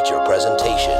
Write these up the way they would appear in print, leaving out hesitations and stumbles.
feature presentation.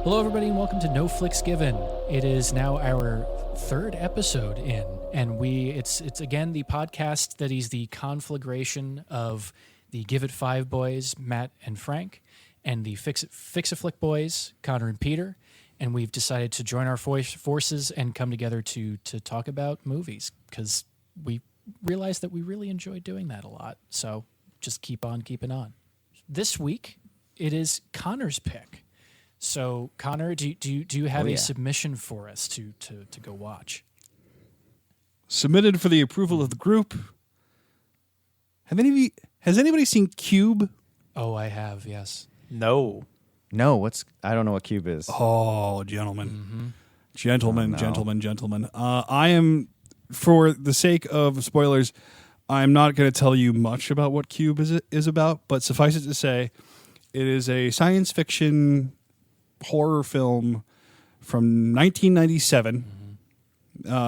Hello, everybody, and welcome to No Flicks Given. It is now our third episode in, and it's again the podcast that is the conflagration of the Give It Five boys, Matt and Frank, and the Fix a Flick boys, Connor and Peter. And we've decided to join our forces and come together to talk about movies because we realized that we really enjoy doing that a lot. So just keep on keeping on. This week, it is Connor's pick. So, Connor, do you have a submission for us to go watch? Submitted for the approval of the group. Has anybody seen Cube? Oh, I have, yes. No, I don't know what Cube is. Oh, gentlemen. Gentlemen. I am, for the sake of spoilers, I'm not going to tell you much about what Cube is about, but suffice it to say, it is a science fiction horror film from 1997,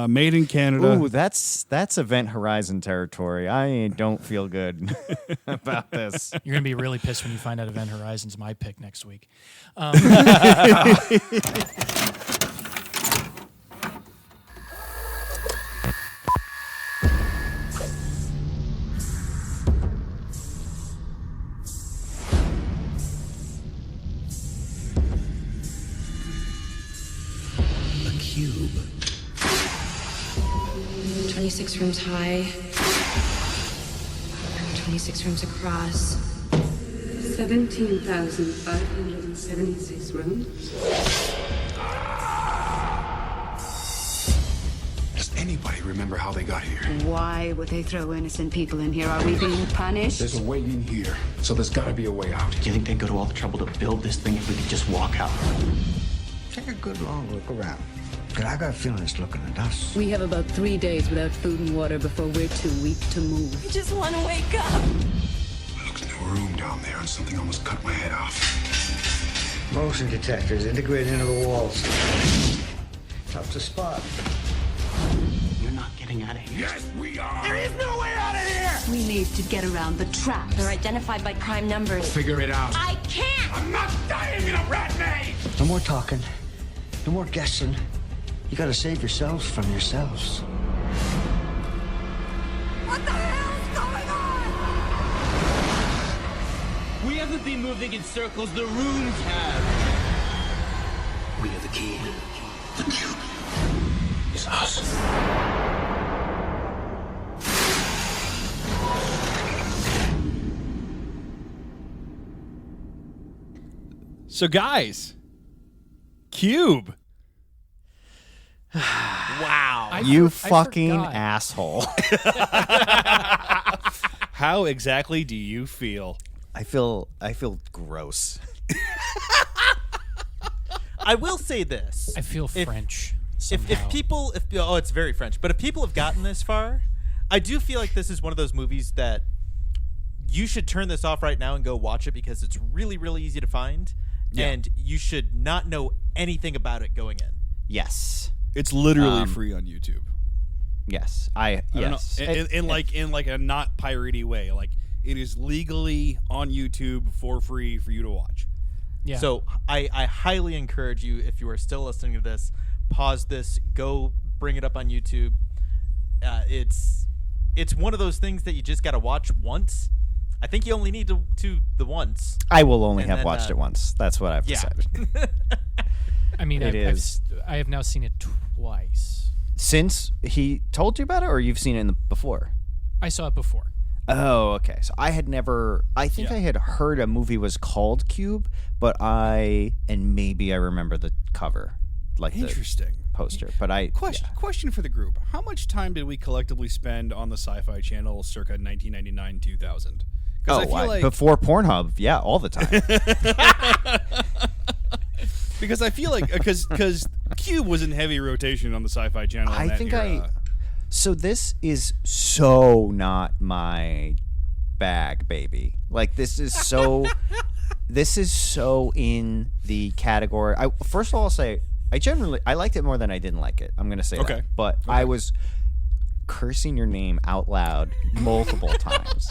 made in Canada. Ooh, that's Event Horizon territory. I don't feel good about this. You're going to be really pissed when you find out Event Horizon's my pick next week. Cube. 26 rooms high, 26 rooms across. 17,576 rooms. Does anybody remember how they got here? Why would they throw innocent people in here? Are we being punished? There's a way in here, so there's gotta be a way out. Do you think they'd go to all the trouble to build this thing if we could just walk out? Take a good long look around. Because I got a feeling it's looking at us. We have about 3 days without food and water before we're too weak to move. I just want to wake up. It looks like a room down there, and something almost cut my head off. Motion detectors integrated into the walls. Tough to spot. You're not getting out of here. Yes, we are! There is no way out of here! We need to get around the traps. They're identified by prime numbers. Figure it out. I can't! I'm not dying in a rat maze! No more talking. No more guessing. You gotta save yourselves from yourselves. What the hell's going on? We haven't been moving in circles, the rooms have. We are the key. The cube is us. So, guys, Cube. Wow. You fucking asshole. How exactly do you feel? I feel gross. I will say this. I feel French. If people it's very French, but if people have gotten this far, I do feel like this is one of those movies that you should turn this off right now and go watch it because it's really, really easy to find, and you should not know anything about it going in. Yes. It's literally free on YouTube. Yes. I don't yes. know. In like a not piratey way. Like, it is legally on YouTube for free for you to watch. Yeah. So I highly encourage you, if you are still listening to this, pause this, go bring it up on YouTube. It's one of those things that you just got to watch once. I think you only need to the once. I will only have watched it once. That's what I've decided. I mean, I have now seen it twice. Since he told you about it, or you've seen it before? I saw it before. Oh, okay. So I had never. I think I had heard a movie was called Cube, but maybe I remember the cover, like interesting the poster. But question for the group: how much time did we collectively spend on the Sci-Fi Channel, circa 1999-2000? Oh, I feel like before Pornhub, yeah, all the time. Because I feel like because Cube was in heavy rotation on the Sci-Fi Channel. I think So this is so not my bag, baby. Like, this is so this is so in the category. First of all, I'll say I liked it more than I didn't like it. I'm gonna say Okay. that. But I was cursing your name out loud multiple times.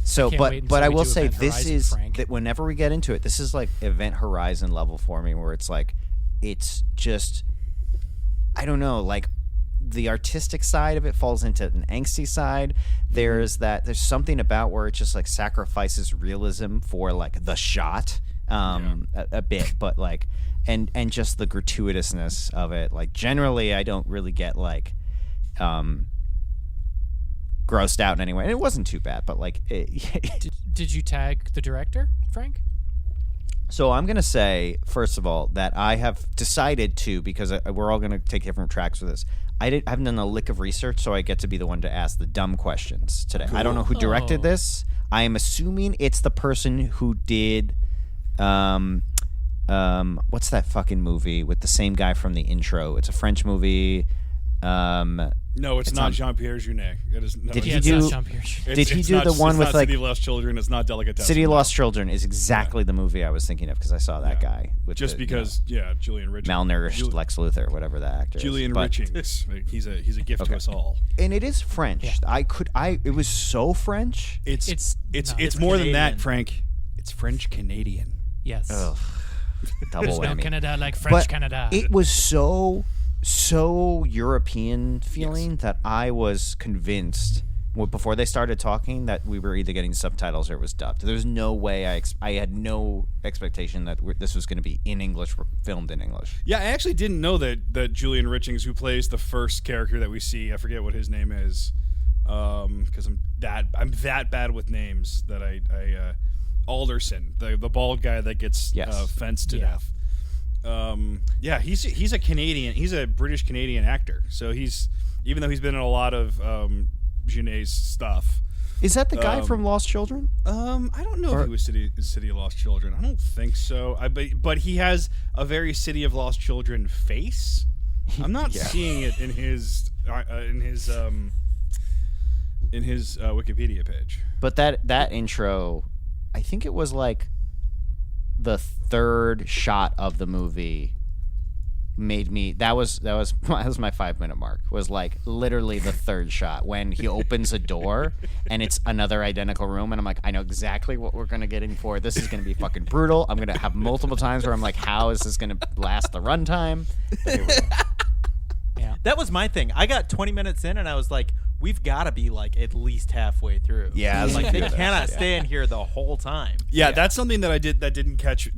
So, can't wait but until I we will do say Event this Horizon, is Frank. that whenever we get into it, this is like Event Horizon level for me, where it's like, it's just, I don't know, like the artistic side of it falls into an angsty side. There's something about where it just like sacrifices realism for like the shot, a bit, but like, and just the gratuitousness of it. Like generally, I don't really get like, grossed out in any way. And it wasn't too bad, but like Did you tag the director, Frank? So I'm going to say, first of all, that I have decided to, because we're all going to take different tracks with this. I haven't done a lick of research, so I get to be the one to ask the dumb questions today. I don't know who directed this. I am assuming it's the person who did, what's that fucking movie with the same guy from the intro? It's a French movie. No, it's not Jean-Pierre Jeunet. It is. No, Did he it's do? not Jean-Pierre. Did he do the one with like City of Lost Children? It's not Delicatessen. City of Lost Children is exactly the movie I was thinking of because I saw that guy with Just because, Julian Richings, malnourished Lex Luthor, whatever that actor Julian is. But- Richings, he's a gift to us all. and it is French. It was so French. It's It's more than Canadian. that, Frank. It's French Canadian. Yes. Ugh, double There's no whammy. Canada like French But Canada. it was so European feeling that I was convinced before they started talking that we were either getting subtitles or it was dubbed. There was no way I had no expectation that this was going to be in English, filmed in English. Yeah, I actually didn't know that Julian Richings, who plays the first character that we see, I forget what his name is, because I'm that bad with names that I Alderson, the bald guy that gets fenced to death. He's a Canadian. He's a British Canadian actor. So even though he's been in a lot of Junet's stuff. Is that the guy from Lost Children? I don't know if he was City of Lost Children. I don't think so. But he has a very City of Lost Children face. I'm not seeing it in his Wikipedia page. But that intro, I think it was like the third shot of the movie made me that was my 5-minute mark, was like literally the third shot when he opens a door and it's another identical room and I'm like, I know exactly what we're gonna get in for. This is gonna be fucking brutal. I'm gonna have multiple times where I'm like, how is this gonna last the runtime? Here we go. Yeah. That was my thing. I got 20 minutes in and I was like, we've got to be like at least halfway through. Yeah, I was like like, they yeah. cannot stay in here the whole time. Yeah, that's something that I didn't catch.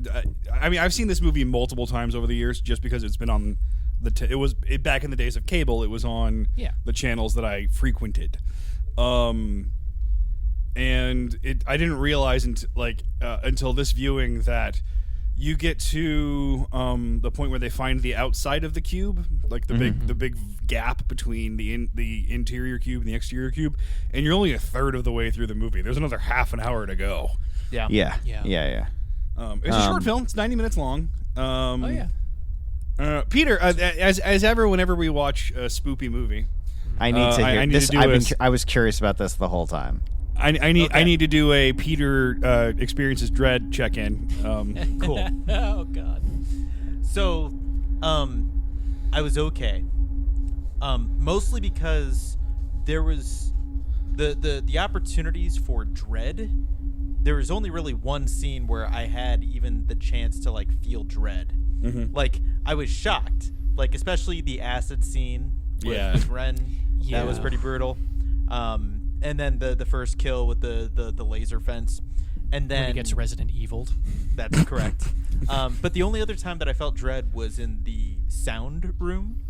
I mean, I've seen this movie multiple times over the years, just because it's been on back in the days of cable. It was on the channels that I frequented, and I didn't realize until this viewing that you get to the point where they find the outside of the cube, like the big gap between the interior cube and the exterior cube, and you're only a third of the way through the movie. There's another half an hour to go. Yeah. It's a short film. It's 90 minutes long. Peter, as ever, whenever we watch a spoopy movie, I need to hear I need this. to do I was curious about this the whole time. I need to do a Peter experiences dread check-in. Cool. Oh God. So, I was okay. Mostly because there was the opportunities for dread. There was only really one scene where I had even the chance to like feel dread. Mm-hmm. Like I was shocked, like especially the acid scene with Ren. Yeah. That was pretty brutal. And then the first kill with the laser fence, and then When he gets Resident Evil'd. That's correct. But the only other time that I felt dread was in the sound room,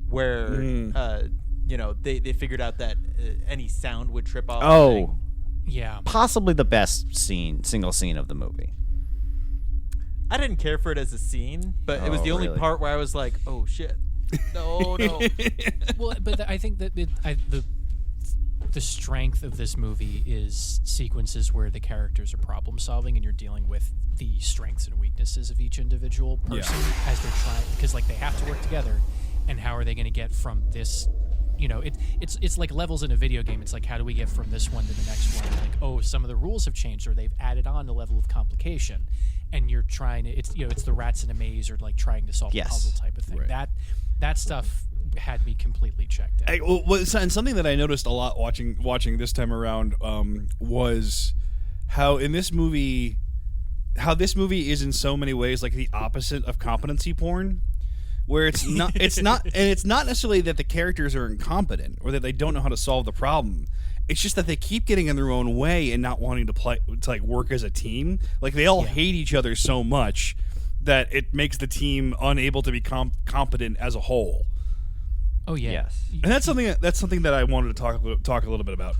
where they figured out that any sound would trip off. the thing. Yeah. Possibly the best single scene of the movie. I didn't care for it as a scene, but it was the only really? part where I was like, "Oh shit, no." Well, but I think that the strength of this movie is sequences where the characters are problem solving and you're dealing with the strengths and weaknesses of each individual person as they're trying, because like they have to work together, and how are they going to get from this it's like levels in a video game. It's like, how do we get from this one to the next one? Like, oh, some of the rules have changed, or they've added on a level of complication, and you're trying to it's the rats in a maze, or like trying to solve a puzzle type of thing. Right. That stuff had me completely checked out. And something that I noticed a lot watching this time around was how this movie is in so many ways like the opposite of competency porn, where it's not necessarily that the characters are incompetent or that they don't know how to solve the problem. It's just that they keep getting in their own way and not wanting to work as a team. Like they all hate each other so much that it makes the team unable to be competent as a whole. Oh yeah, Yes. And that's something that I wanted to talk a little bit about.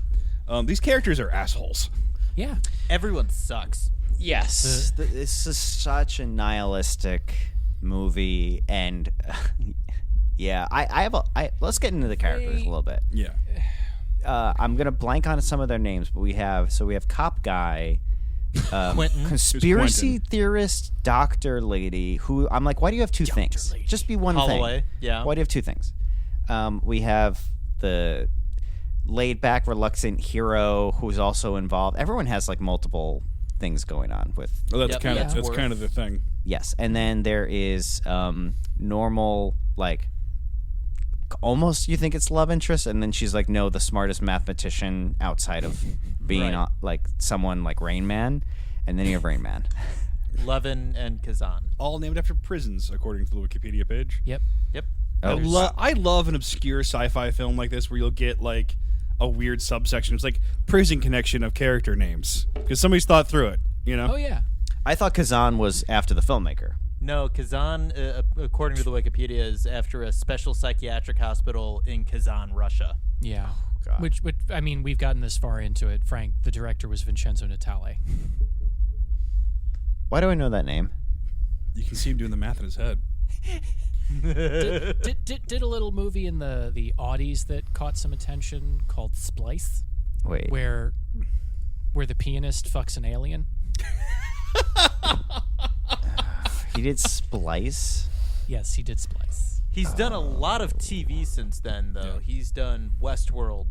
These characters are assholes. Yeah. Everyone sucks. Yes. This is such a nihilistic movie, and let's get into the characters a little bit. Yeah. I'm gonna blank on some of their names, but we have cop guy, Quentin. conspiracy Quentin? theorist, doctor lady. Who I'm like, why do you have two things? lady. Just be one Holloway, thing. yeah. Why do you have two things? We have the laid back, reluctant hero who's also involved. Everyone has like multiple things going on with. Well, that's Yep. kind of Yeah. that's kind of the thing. Yes, and then there is normal, like, almost you think it's love interest, and then she's like, no, the smartest mathematician outside of being Right. like someone like Rain Man, and then you have Rain Man. Levin and Kazan. All named after prisons, according to the Wikipedia page. Yep. Yep. I love an obscure sci-fi film like this where you'll get like a weird subsection. It's like prison connection of character names because somebody's thought through it. You know? Oh yeah. I thought Kazan was after the filmmaker. No, Kazan, according to the Wikipedia, is after a special psychiatric hospital in Kazan, Russia. Yeah. God. Which I mean, we've gotten this far into it. Frank, the director, was Vincenzo Natale. Why do I know that name? You can see him doing the math in his head. Did a little movie in the Audis that caught some attention called Splice, Wait. where the pianist fucks an alien. He did Splice? Yes, he did Splice. He's done a lot of TV since then, though. Yeah. He's done Westworld.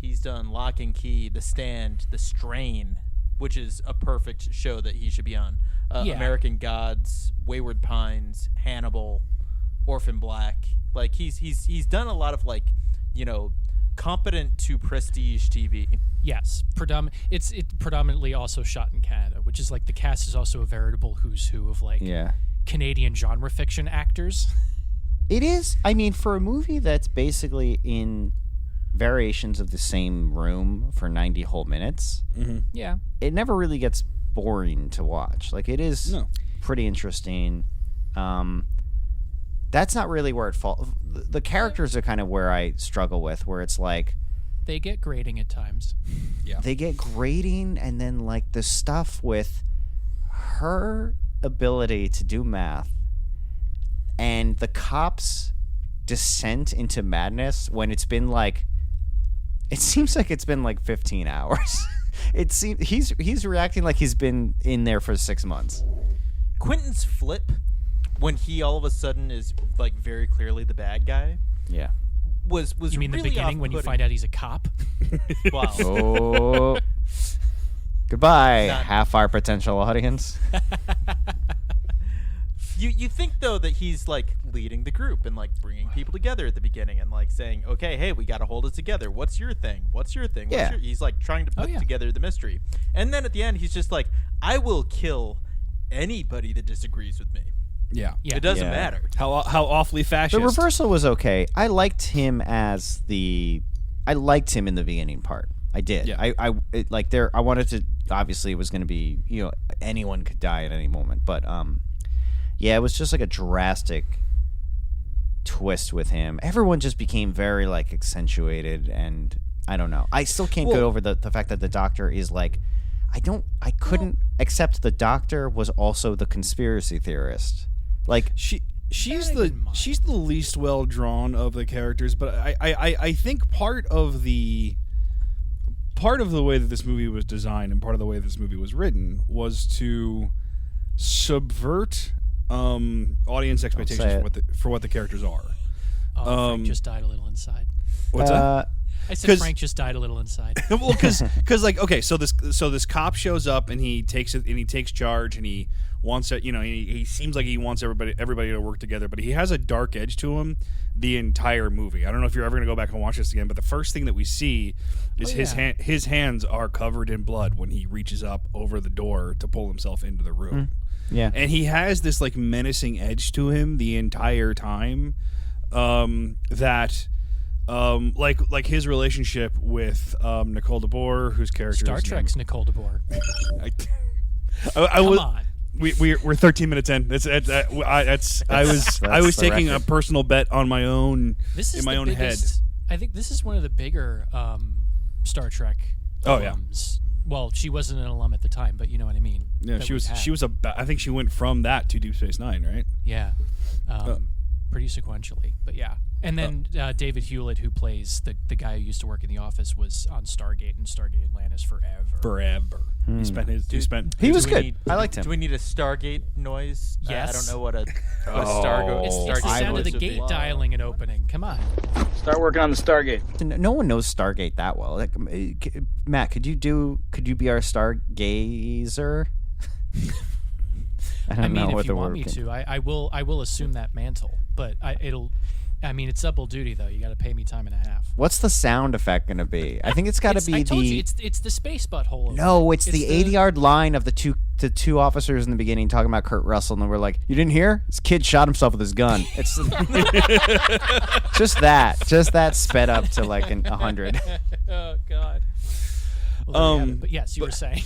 He's done Lock and Key, The Stand, The Strain, which is a perfect show that he should be on. Yeah. American Gods, Wayward Pines, Hannibal, Orphan Black. Like he's done a lot of competent to prestige TV. Yes, it's predominantly also shot in Canada, which is like the cast is also a veritable who's who of like Yeah. Canadian genre fiction actors. It is. I mean, for a movie that's basically in variations of the same room for 90 whole minutes, Yeah. it never really gets boring to watch. Like, it is pretty interesting. That's not really where it falls. The characters are kind of where I struggle with, where it's like They get grating at times. they get grating, and then like the stuff with her ability to do math and the cops' descent into madness when it seems like it's been like 15 hours. It seems he's reacting like he's been in there for 6 months. Quentin's flip when he all of a sudden is like very clearly the bad guy Yeah. was You mean really the beginning when you off-putting. find out he's a cop? Wow. Oh. Goodbye, Not- half our potential audience. You think though that he's like leading the group and like bringing people together at the beginning and like saying, okay, hey, we got to hold it together. What's your thing? What's your thing? Yeah. He's like trying to put together the mystery. And then at the end, he's just like, I will kill anybody that disagrees with me. Yeah. Yeah. It doesn't Yeah. matter. How awfully fascist. The reversal was okay. I liked him in the beginning part. I did. Yeah. I wanted to. Obviously, it was going to be anyone could die at any moment, but yeah, it was just like a drastic twist with him. Everyone just became very like accentuated, and I don't know. I still can't get over the fact that the doctor is like. I couldn't accept the doctor was also the conspiracy theorist. Like she's the least well drawn of the characters, but I think part of the way that this movie was designed and part of the way this movie was written was to subvert audience expectations for what the characters are. Oh, Frank just died a little inside. What's that? I said 'Cause- Frank just died a little inside. Well, because like, okay, so this cop shows up and he takes charge and he wants to, he seems like he wants everybody to work together, but he has a dark edge to him the entire movie. I don't know if you're ever going to go back and watch this again, but the first thing that we see is his hands are covered in blood when he reaches up over the door to pull himself into the room. Yeah. And he has this like menacing edge to him the entire time. That like his relationship with Nicole DeBoer, whose character Star is Trek's Nicole DeBoer. Come on. We're 13 minutes in. I was taking a personal bet on my own in my own head. I think this is one of the bigger Star Trek alums. Well, she wasn't an alum at the time, but you know what I mean. Yeah, she was. I think she went from that to Deep Space Nine, right? Yeah, pretty sequentially, but yeah. And then David Hewlett, who plays the guy who used to work in the office, was on Stargate and Stargate Atlantis forever. He was good. I liked him. Do we need a Stargate noise? Yes. I don't know what a Stargate. It's the sound of the gate dialing and opening. Come on. Start working on the Stargate. No one knows Stargate that well. Like, Matt, could you be our stargazer? I mean, if you want me to, I will assume that mantle, but it's double duty though. You got to pay me time and a half. What's the sound effect going to be? I think it's got to be I told you, it's the space butthole. No, it's the 80-yard line of the two officers in the beginning talking about Kurt Russell, and we're like, "You didn't hear? This kid shot himself with his gun." It's just that sped up to like 100. Oh God. Well, but yes, you were saying.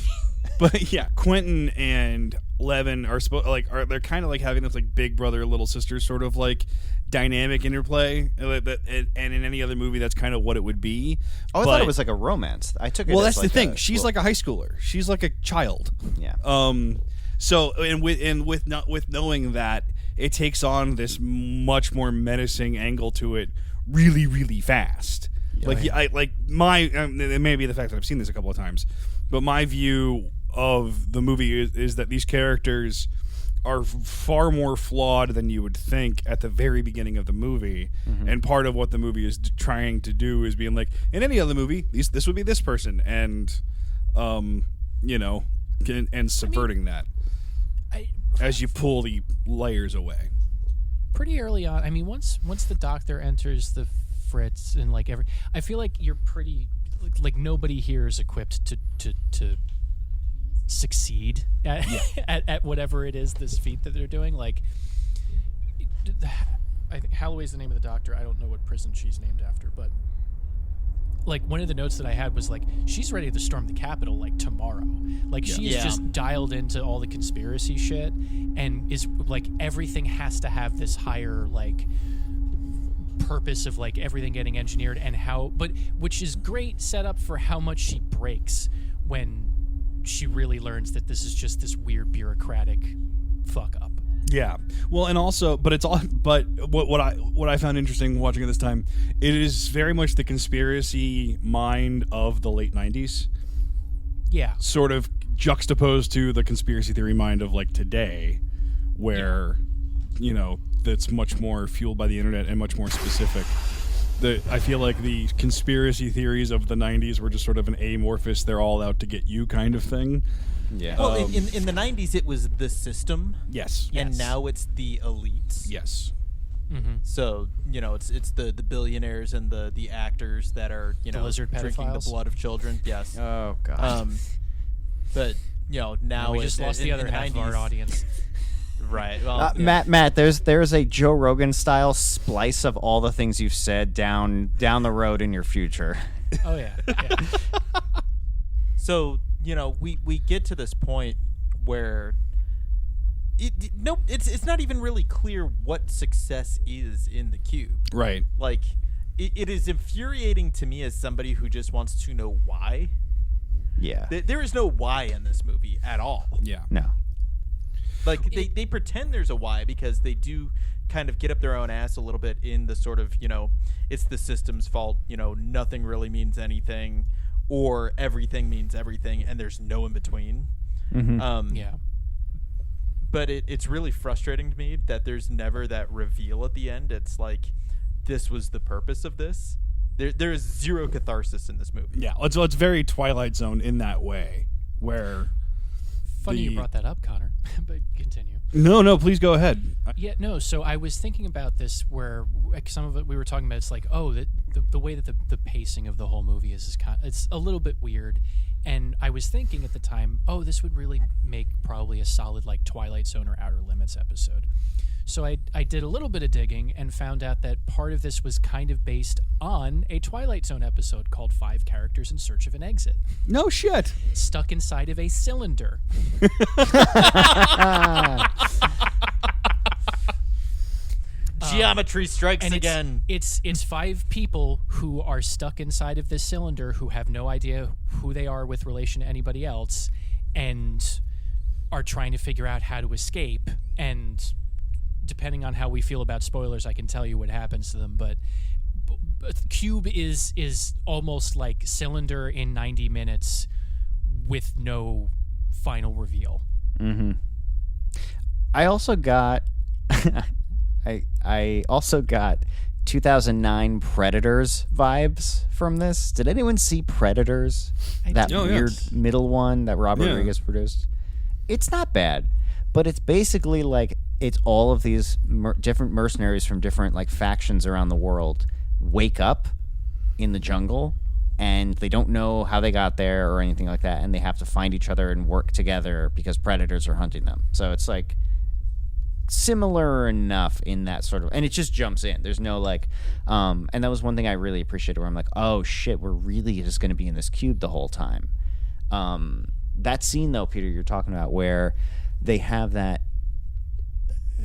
But yeah, Quentin and Levin they're kind of like having this like big brother little sister sort of like dynamic interplay, and in any other movie that's kind of what it would be. I thought it was like a romance. I took it. Well, as that's like the thing. She's like a high schooler. She's like a child. Yeah. So with knowing that, it takes on this much more menacing angle to it really, really fast. It may be the fact that I've seen this a couple of times, but my view of the movie is that these characters are far more flawed than you would think at the very beginning of the movie. Mm-hmm. And part of what the movie is trying to do is being like, in any other movie, this would be this person, and subverting that as you pull the layers away. Pretty early on, I mean, once the Doctor enters the Fritz and like I feel like you're pretty like nobody here is equipped to succeed at whatever it is, this feat that they're doing. Like, I think Holloway's the name of the Doctor. I don't know what prison she's named after, but like one of the notes that I had was like, she's ready to storm the Capitol like tomorrow. Like she is just dialed into all the conspiracy shit, and is like everything has to have this higher like purpose of like everything getting engineered, and which is great setup for how much she breaks when she really learns that this is just this weird bureaucratic fuck up. Yeah. Well, and also, but what I found interesting watching it this time, it is very much the conspiracy mind of the late 90s. Yeah. Sort of juxtaposed to the conspiracy theory mind of like today, where, that's much more fueled by the internet and much more specific. I feel like the conspiracy theories of the 90s were just sort of an amorphous, they're all out to get you kind of thing. Yeah. Well, in the 90s, it was the system. Yes. And now it's the elites. Yes. Mm-hmm. So, it's the billionaires and the actors that are, the lizard drinking the pedophiles? blood of children. Yes. Oh, God. But, now we just lost the other half of our audience. Right. Well, Matt, there's a Joe Rogan style splice of all the things you've said down the road in your future. Oh yeah. So we get to this point where it's not even really clear what success is in the cube. Right. Like it is infuriating to me as somebody who just wants to know why. Yeah. There is no why in this movie at all. Yeah. No. Like they pretend there's a why because they do kind of get up their own ass a little bit in the sort of, it's the system's fault, nothing really means anything, or everything means everything and there's no in between. Mm-hmm. Yeah. But it's really frustrating to me that there's never that reveal at the end. It's like, this was the purpose of this. There is zero catharsis in this movie. Yeah, it's very Twilight Zone in that way, where. Funny you brought that up, Connor. But continue. No, please go ahead. Yeah, no. So I was thinking about this, where like, some of it we were talking about. It's like, the way that the pacing of the whole movie is it's a little bit weird. And I was thinking at the time, this would really make probably a solid like Twilight Zone or Outer Limits episode. So I did a little bit of digging and found out that part of this was kind of based on a Twilight Zone episode called 5 Characters in Search of an Exit. No shit. Stuck inside of a cylinder. Geometry strikes and again. It's 5 people who are stuck inside of this cylinder who have no idea who they are with relation to anybody else and are trying to figure out how to escape. And depending on how we feel about spoilers, I can tell you what happens to them. But Cube is almost like Cylinder in 90 minutes with no final reveal. Mm-hmm. I also got I also got 2009 Predators vibes from this. Did anyone see Predators? That weird middle one that Robert Rodriguez produced. It's not bad, but it's basically like it's all of these different mercenaries from different like factions around the world wake up in the jungle and they don't know how they got there or anything like that, and they have to find each other and work together because predators are hunting them. So it's like similar enough in that sort of, and it just jumps in. There's no like and that was one thing I really appreciated, where I'm like, oh shit, we're really just going to be in this cube the whole time. That scene though, Peter, you're talking about, where they have that,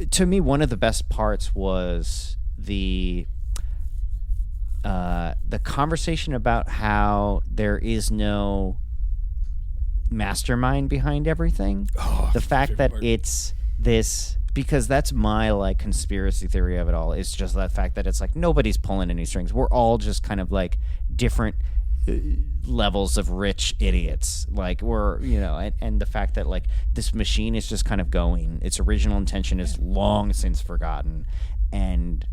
to me one of the best parts was the conversation about how there is no mastermind behind everything. The fact that it's this, because that's my like conspiracy theory of it all, is just that fact that it's like nobody's pulling any strings. We're all just kind of like different levels of rich idiots. Like we're, and the fact that like this machine is just kind of going, its original intention is long since forgotten, and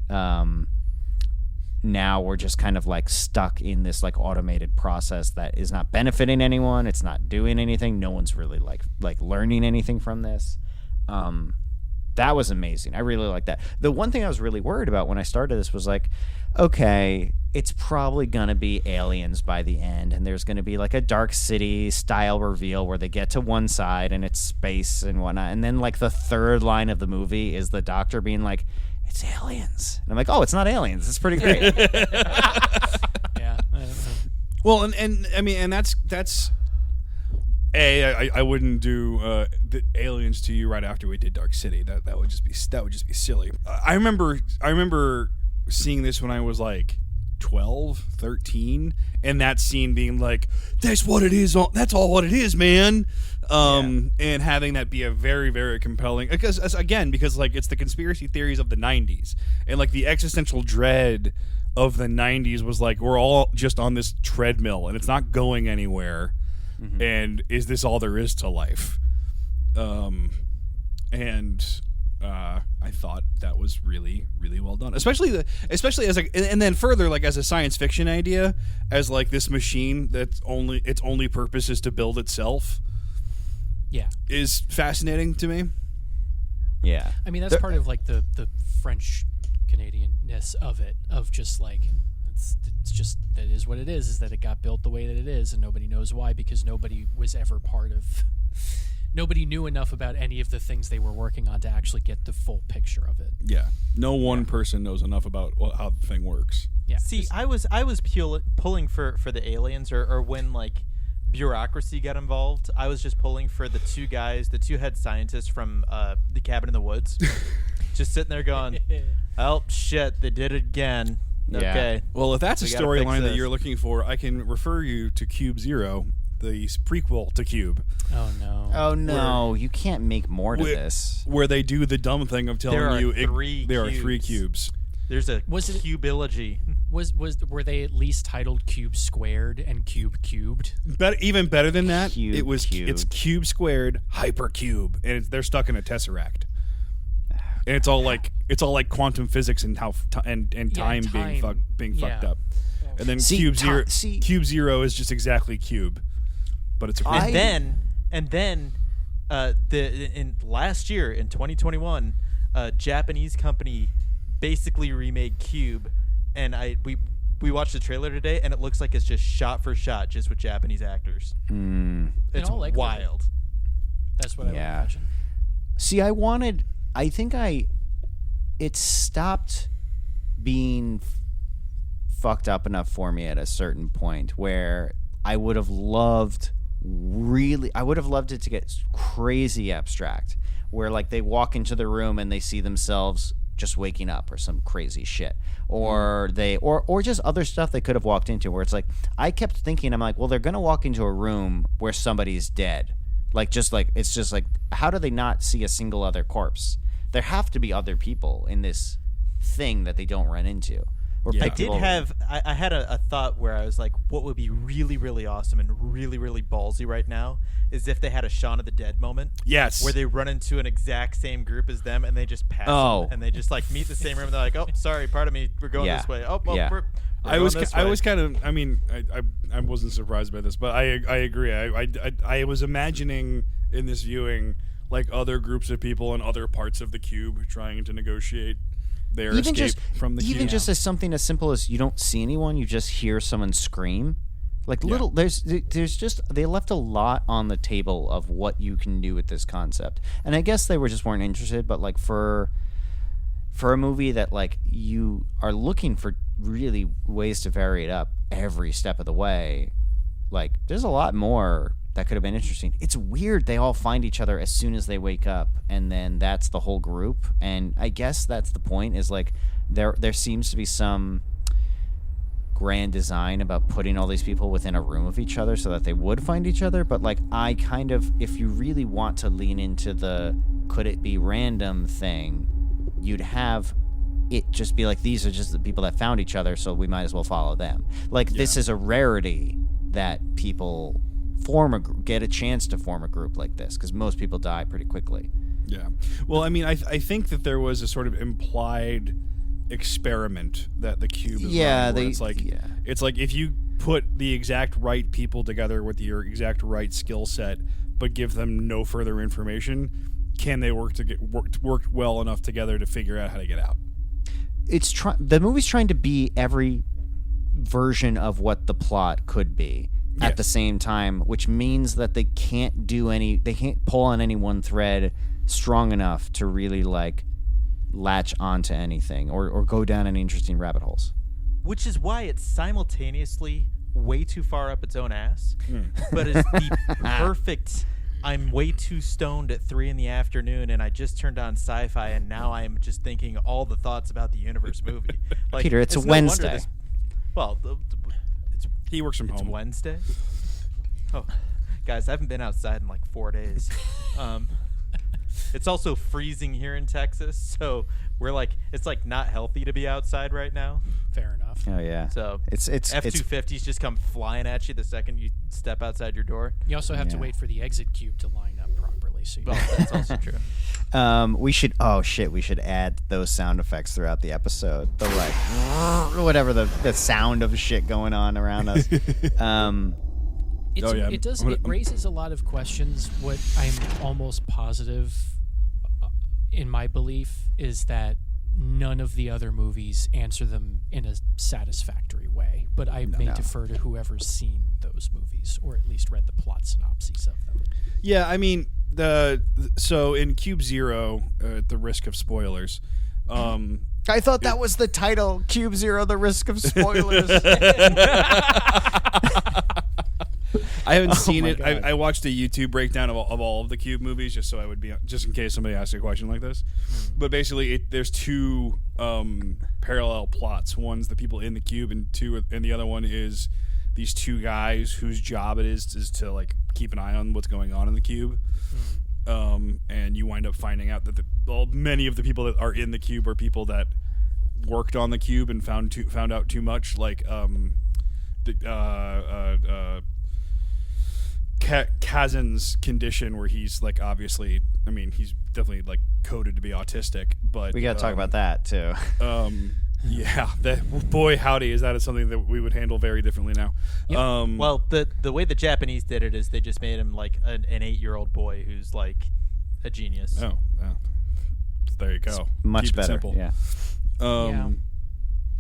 now we're just kind of like stuck in this like automated process that is not benefiting anyone. It's not doing anything. No one's really like learning anything from this. That was amazing. I really like that. The one thing I was really worried about when I started this was like, okay, it's probably gonna be aliens by the end, and there's gonna be like a Dark City style reveal where they get to one side and it's space and whatnot, and then like the third line of the movie is the doctor being like, it's aliens. And I'm like, oh, it's not aliens. It's pretty great. Yeah. Well, and I mean, and that's I wouldn't do the aliens to you right after we did Dark City. That would just be silly. I remember seeing this when I was like 12, 13, and that scene being like, that's what it is. That's all what it is, man. And having that be a very, very compelling, because like it's the conspiracy theories of the 90s, and like the existential dread of the 90s was like, we're all just on this treadmill and it's not going anywhere. Mm-hmm. And is this all there is to life? I thought that was really, really well done, especially as and then further, like as a science fiction idea, as like this machine its only purpose is to build itself. Yeah, is fascinating to me. Yeah, I mean that's part of like the French Canadianness of it, of just like it's just that is what it is that it got built the way that it is, and nobody knows why, because nobody was ever part of. Nobody knew enough about any of the things they were working on to actually get the full picture of it. Yeah, no one person knows enough about how the thing works. Yeah. See, I was pulling for the aliens, or when like bureaucracy got involved, I was just pulling for the two head scientists from the Cabin in the Woods, just sitting there going, "Oh shit, they did it again." Yeah. Okay. Well, if that's a storyline that you're looking for, I can refer you to Cube Zero, the prequel to Cube. Oh no! Oh no! You can't make more to this. Where they do the dumb thing of telling you there are 3 cubes. There's a cubeology. Were they at least titled Cube Squared and Cube Cubed? Even better than that, Cube Cubed. It's Cube Squared Hypercube, and they're stuck in a tesseract. And it's all like quantum physics and how time being fucked up. And then See, Cube Zero is just exactly Cube, but it's a and then in last year in 2021, a Japanese company basically remade Cube, and we watched the trailer today, and it looks like it's just shot for shot, just with Japanese actors. It's wild. That's what I would imagine. See, it stopped being fucked up enough for me at a certain point where I would have loved it to get crazy abstract, where like they walk into the room and they see themselves just waking up or some crazy shit, or or just other stuff they could have walked into, where it's like I kept thinking, I'm like, well, they're gonna walk into a room where somebody's dead, it's just like, how do they not see a single other corpse? There have to be other people in this thing that they don't run into. I had a thought where I was like, what would be really, really awesome and really, really ballsy right now is if they had a Shaun of the Dead moment. Yes. Where they run into an exact same group as them and they just pass them, and they just like meet the same room and they're like, oh, sorry, pardon me, we're going this way. I wasn't surprised by this, but I agree. I was imagining in this viewing like other groups of people in other parts of the cube trying to negotiate their escape from the cube. Even just as something as simple as you don't see anyone, you just hear someone scream. Like there's just, they left a lot on the table of what you can do with this concept, and I guess they weren't interested. But like for a movie that like you are looking for really ways to vary it up every step of the way, like there's a lot more that could have been interesting. It's weird they all find each other as soon as they wake up, and then that's the whole group. And I guess that's the point, is like there seems to be some grand design about putting all these people within a room of each other so that they would find each other. But like, I kind of, if you really want to lean into the could it be random thing, you'd have it just be like, these are just the people that found each other, so we might as well follow them. Like, this is a rarity that people get a chance to form a group like this, because most people die pretty quickly. Yeah. Well, I mean, I think that there was a sort of implied experiment that the cube is running, it's like if you put the exact right people together with your exact right skill set, but give them no further information, can they work well enough together to figure out how to get out? The movie's trying to be every version of what the plot could be at the same time, which means that they can't pull on any one thread strong enough to really like latch onto anything or go down any interesting rabbit holes. Which is why it's simultaneously way too far up its own ass, but it's the perfect. I'm way too stoned at 3 p.m. and I just turned on sci-fi, and now I'm just thinking all the thoughts about the universe movie. Like, Peter, it's a Wednesday. He works from home. It's Wednesday. Oh, guys, I haven't been outside in like 4 days. It's also freezing here in Texas, so it's like not healthy to be outside right now. Fair enough. Oh yeah. So it's F-250s just come flying at you the second you step outside your door. You also have to wait for the exit cube to line up properly. So that's also true. We should add those sound effects throughout the episode. The like whatever the sound of shit going on around us. It raises a lot of questions. What I'm almost positive in my belief is that none of the other movies answer them in a satisfactory way. But I may defer to whoever's seen those movies or at least read the plot synopses of them. Yeah, I mean, so in Cube Zero, at the risk of spoilers, I thought that was the title, Cube Zero, the risk of spoilers. I haven't seen it. I watched a YouTube breakdown of all of the Cube movies just so I would be, just in case somebody asks a question like this. But basically, there's two parallel plots. One's the people in the cube, and the other one is these two guys whose job it is to like keep an eye on what's going on in the cube. And you wind up finding out that many of the people that are in the cube are people that worked on the cube and found out too much, like Kazin's condition, where he's like, obviously, I mean, he's definitely like coded to be autistic, but we got to talk about that too. Yeah, boy howdy, is that something that we would handle very differently now. Yep. Well, the way the Japanese did it is they just made him like an 8-year-old boy who's like a genius. Oh, there you go. Much Keep it better. simple. Yeah.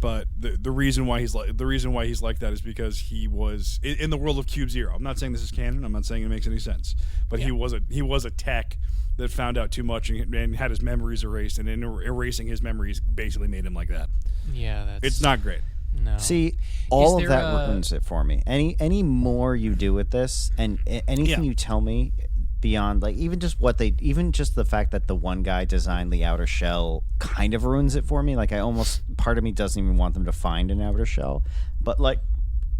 But the reason why he's like that is because he was in the world of Cube Zero. I'm not saying this is canon. I'm not saying it makes any sense. But he was a tech that found out too much and had his memories erased, and in erasing his memories basically made him like that. Yeah, it's not great. No. See, all of that ruins it for me. Any more you do with this, and anything you tell me beyond, like, even just the fact that the one guy designed the outer shell kind of ruins it for me. Like, part of me doesn't even want them to find an outer shell, but like,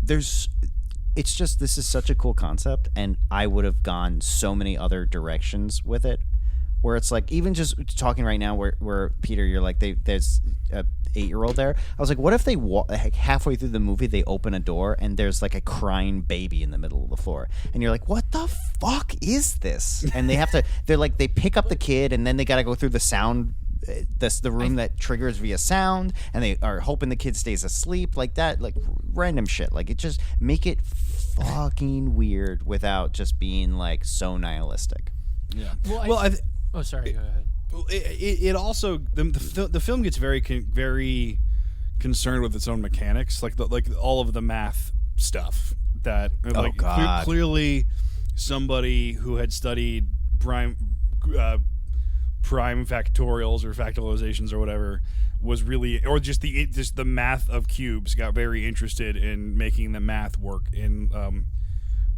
it's just, this is such a cool concept, and I would have gone so many other directions with it, where it's like, even just talking right now where Peter, you're like, there's a 8-year-old there. I was like, what if they halfway through the movie they open a door and there's like a crying baby in the middle of the floor, and you're like, what the fuck is this? And they pick up the kid, and then they got to go through the sound, the room that triggers via sound, and they are hoping the kid stays asleep, like that, like random shit. Like, it just make it fucking weird without just being like so nihilistic. Yeah. Oh, sorry. Go ahead. It also the film gets very concerned with its own mechanics, like all of the math stuff that clearly somebody who had studied prime factorials or factorizations or whatever was really, or just the math of cubes, got very interested in making the math work in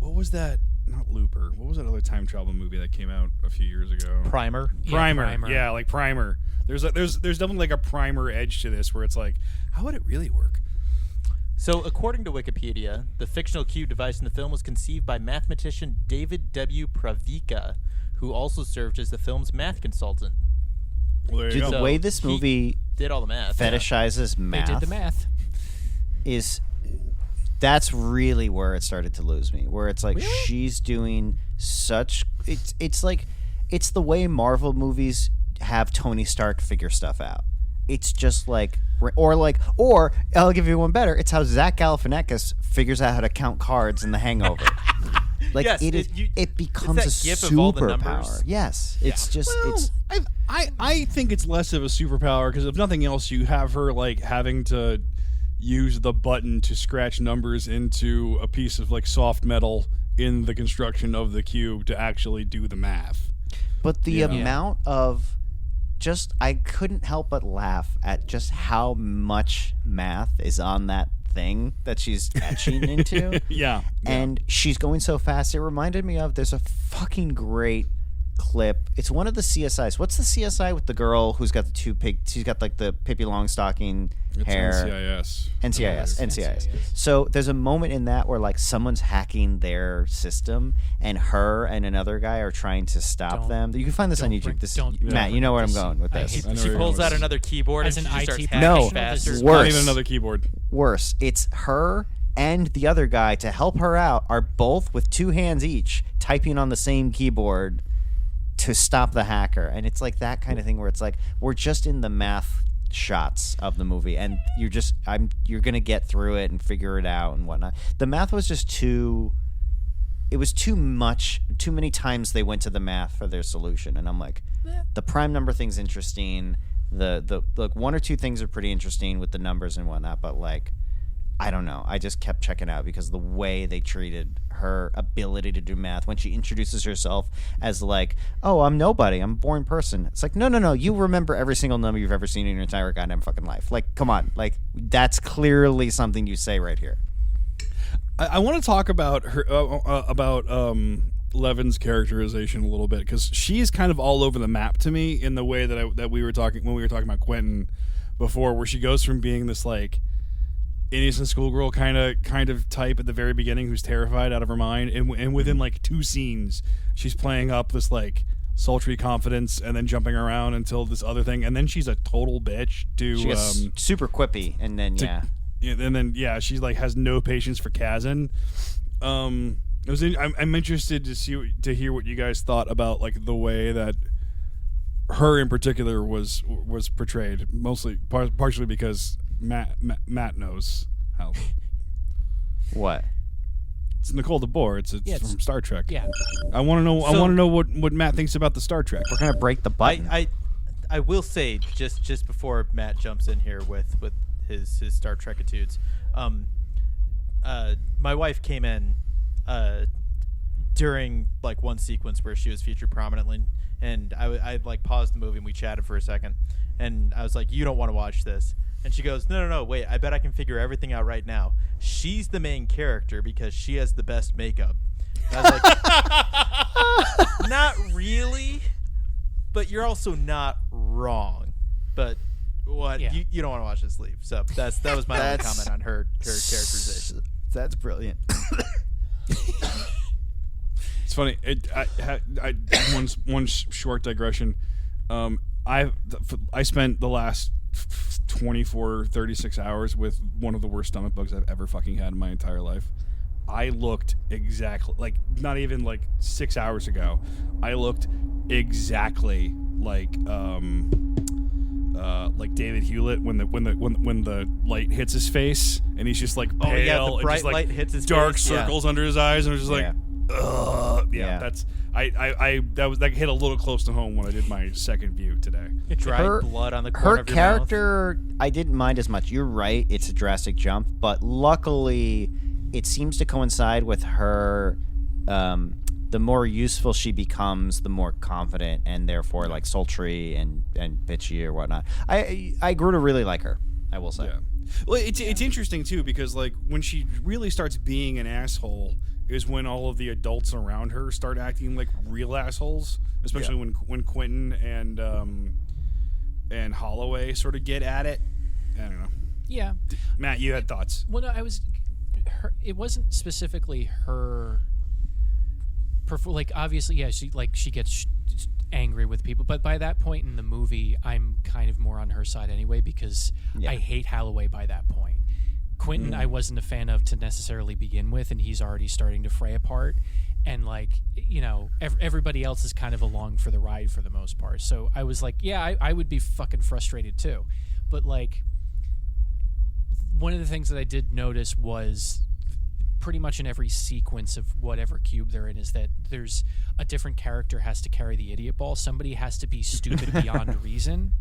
what was that? Not Looper. What was that other time travel movie that came out a few years ago? Primer. Yeah, like Primer. There's definitely like a Primer edge to this, where it's like, how would it really work? So, according to Wikipedia, the fictional cube device in the film was conceived by mathematician David W. Pravica, who also served as the film's math consultant. Well, there you go. The way this movie did all the math, fetishizes math, they did the math, that's really where it started to lose me. Where it's like, she's doing such, it's like, it's the way Marvel movies have Tony Stark figure stuff out. It's just like, or I'll give you one better. It's how Zach Galifianakis figures out how to count cards in The Hangover. Like, yes, it becomes a superpower. Yes, it's just I think it's less of a superpower, because if nothing else, you have her like having to use the button to scratch numbers into a piece of like soft metal in the construction of the cube to actually do the math. But the amount of I couldn't help but laugh at just how much math is on that thing that she's etching into. Yeah. And she's going so fast. It reminded me of, there's a fucking great clip. It's one of the CSIs. What's the CSI with the girl who's got she's got like the Pippi Longstocking hair? NCIS. So there's a moment in that where like someone's hacking their system, and her and another guy are trying to stop them. You can find this on YouTube. Matt, you know where I'm going with this. She pulls out another keyboard as and an she IT starts professional. faster. Worse. Not even another keyboard. Worse. It's her and the other guy, to help her out, are both with 2 hands each typing on the same keyboard to stop the hacker. And it's like that kind of thing where it's like, we're just in the math shots of the movie, and you're gonna get through it and figure it out and whatnot. The math was just too much. Too many times they went to the math for their solution, and I'm like, the prime number thing's interesting. The like 1 or 2 things are pretty interesting with the numbers and whatnot, but like, I don't know. I just kept checking out because the way they treated her ability to do math when she introduces herself as like, oh, I'm nobody. I'm a boring person. It's like, no. You remember every single number you've ever seen in your entire goddamn fucking life. Like, come on. Like, that's clearly something you say right here. I want to talk about her Levin's characterization a little bit, because she's kind of all over the map to me in the way that we were talking when we were talking about Quentin before, where she goes from being this like innocent schoolgirl kind of type at the very beginning who's terrified out of her mind, and within like 2 scenes she's playing up this like sultry confidence and then jumping around until this other thing, and then she's a total bitch to she gets super quippy, and then she like has no patience for Kazan. I'm interested to hear what you guys thought about like the way that her in particular was portrayed, partially because Matt knows how. What? It's Nicole DeBoer. It's from Star Trek. Yeah. I want to know. I want to know what Matt thinks about the Star Trek. We're gonna break the button. I will say just before Matt jumps in here with his Star Trek attitudes, my wife came in during like one sequence where she was featured prominently, and I like paused the movie and we chatted for a second, and I was like, "You don't want to watch this." And she goes, no, wait, I bet I can figure everything out right now. She's the main character because she has the best makeup. And I was like, not really, but you're also not wrong. But what? Yeah. You don't want to watch this, leave. So that was my only comment on her characterization. That's brilliant. It's funny. One short digression. I spent the last 24, 36 hours with one of the worst stomach bugs I've ever fucking had in my entire life. I looked exactly like, not even like 6 hours ago, I looked exactly like David Hewlett when the light hits his face and he's just like pale, oh yeah, the bright and just, like, light hits his dark face. circles under his eyes, and I was just like, Yeah. That's that hit a little close to home when I did my second view today. Dried blood on the corner Her of your character, I didn't mind as much. You're right; it's a drastic jump, but luckily, it seems to coincide with her. The more useful she becomes, the more confident and therefore like sultry and bitchy or whatnot. I grew to really like her. I will say. Yeah. Well, it's interesting too because like when she really starts being an asshole is when all of the adults around her start acting like real assholes, especially when Quentin and Holloway sort of get at it. I don't know. Yeah. Matt, you had thoughts. Well, no, it wasn't specifically her. Like obviously, yeah, she gets angry with people, but by that point in the movie, I'm kind of more on her side anyway because I hate Holloway by that point. Quentin, I wasn't a fan of to necessarily begin with, and he's already starting to fray apart. And like, you know, everybody else is kind of along for the ride for the most part. So I was like, yeah, I would be fucking frustrated too. But like, one of the things that I did notice was pretty much in every sequence of whatever cube they're in is that there's a different character has to carry the idiot ball. Somebody has to be stupid beyond reason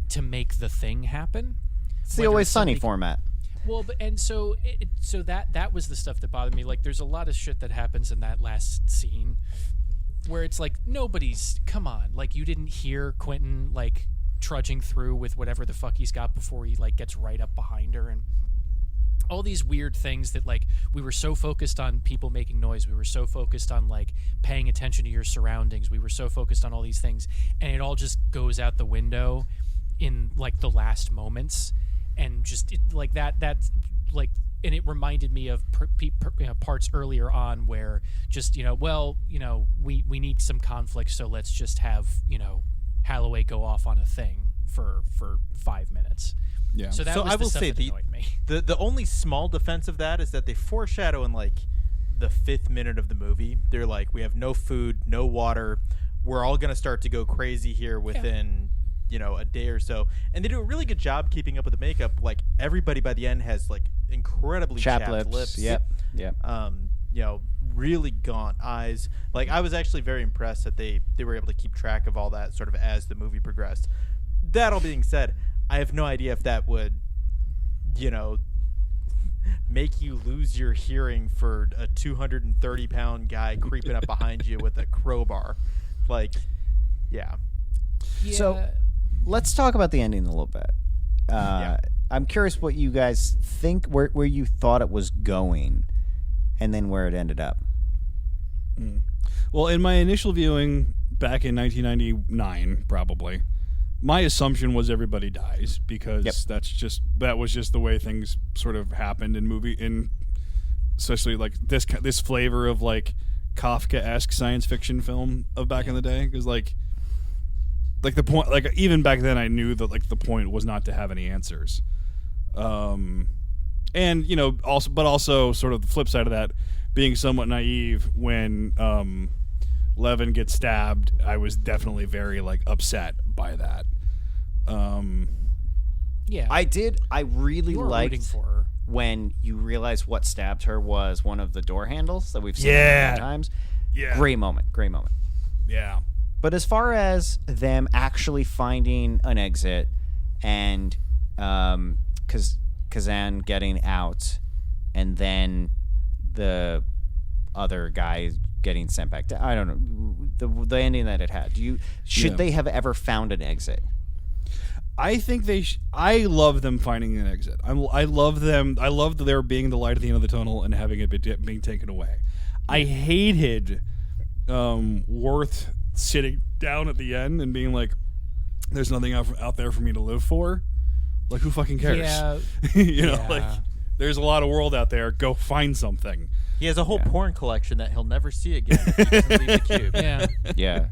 to make the thing happen. It's the Always Sunny format. Well, but and so that was the stuff that bothered me. Like, there's a lot of shit that happens in that last scene where it's like come on, like you didn't hear Quentin like trudging through with whatever the fuck he's got before he like gets right up behind her and all these weird things that like we were so focused on people making noise, we were so focused on like paying attention to your surroundings, we were so focused on all these things, and it all just goes out the window in like the last moments. And just like that's like, and it reminded me of parts earlier on where just, we need some conflict, so let's just have, Holloway go off on a thing for 5 minutes. Yeah. So that was I will stuff say that annoyed me. The only small defense of that is that they foreshadow in like the 5th minute of the movie. They're like, we have no food, no water. We're all going to start to go crazy here within a day or so, and they do a really good job keeping up with the makeup. Like everybody by the end has like incredibly chapped lips. Yep. Really gaunt eyes. Like I was actually very impressed that they were able to keep track of all that sort of as the movie progressed. That all being said, I have no idea if that would make you lose your hearing for a 230-pound guy creeping up behind you with a crowbar. Like, yeah. So let's talk about the ending a little bit. I'm curious what you guys think, where you thought it was going, and then where it ended up. Well, in my initial viewing back in 1999, probably, my assumption was everybody dies because that was just the way things sort of happened in especially like this flavor of like Kafka-esque science fiction film of back in the day, because like the point, like even back then I knew that like the point was not to have any answers, and also sort of the flip side of that, being somewhat naive when Levin gets stabbed, I was definitely very like upset by that, Yeah. I really You were rooting liked for her. when you realize what stabbed her was one of the door handles that we've seen Yeah. many times. Yeah. Great moment. Yeah. But as far as them actually finding an exit and Kazan getting out and then the other guy getting sent back to, I don't know, the ending that it had. Should they have ever found an exit? I think I love them finding an exit. I love them. I love there being the light at the end of the tunnel and having it being taken away. I hated Worth sitting down at the end and being like, "There's nothing out there for me to live for." Like, who fucking cares? Yeah. You know, like, there's a lot of world out there. Go find something. He has a whole porn collection that he'll never see again if he doesn't leave the cube. Yeah. Yeah.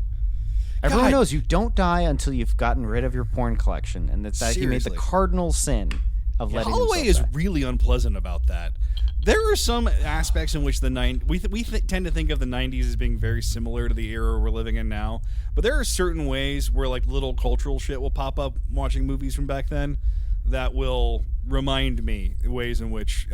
Everyone knows you don't die until you've gotten rid of your porn collection, and that he made the cardinal sin of letting Holloway himself is die. really unpleasant about that. There are some aspects in which we tend to think of the 90s as being very similar to the era we're living in now, but there are certain ways where like little cultural shit will pop up watching movies from back then that will remind me ways in which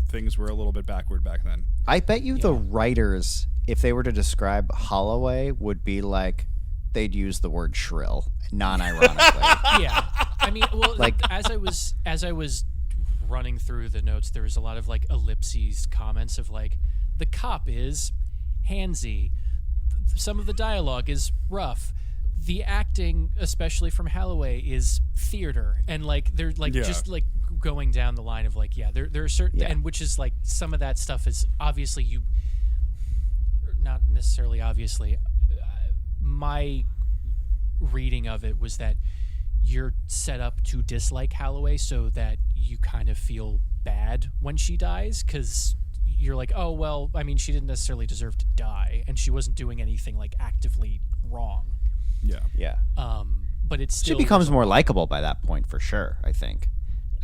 things were a little bit backward back then. I bet you the writers, if they were to describe Holloway, would be like they'd use the word shrill, non-ironically. Yeah. I mean, well, Like- as I was running through the notes, there was a lot of like ellipses comments of like the cop is handsy, some of the dialogue is rough, the acting, especially from Holloway, is theater, and like they're like just like going down the line of like there are certain and which is like some of that stuff is obviously not necessarily obviously. My reading of it was that you're set up to dislike Holloway so that you kind of feel bad when she dies because you're like, oh, well, I mean, she didn't necessarily deserve to die and she wasn't doing anything like actively wrong. Yeah. Yeah. But it's She still becomes more likable by that point, for sure, I think.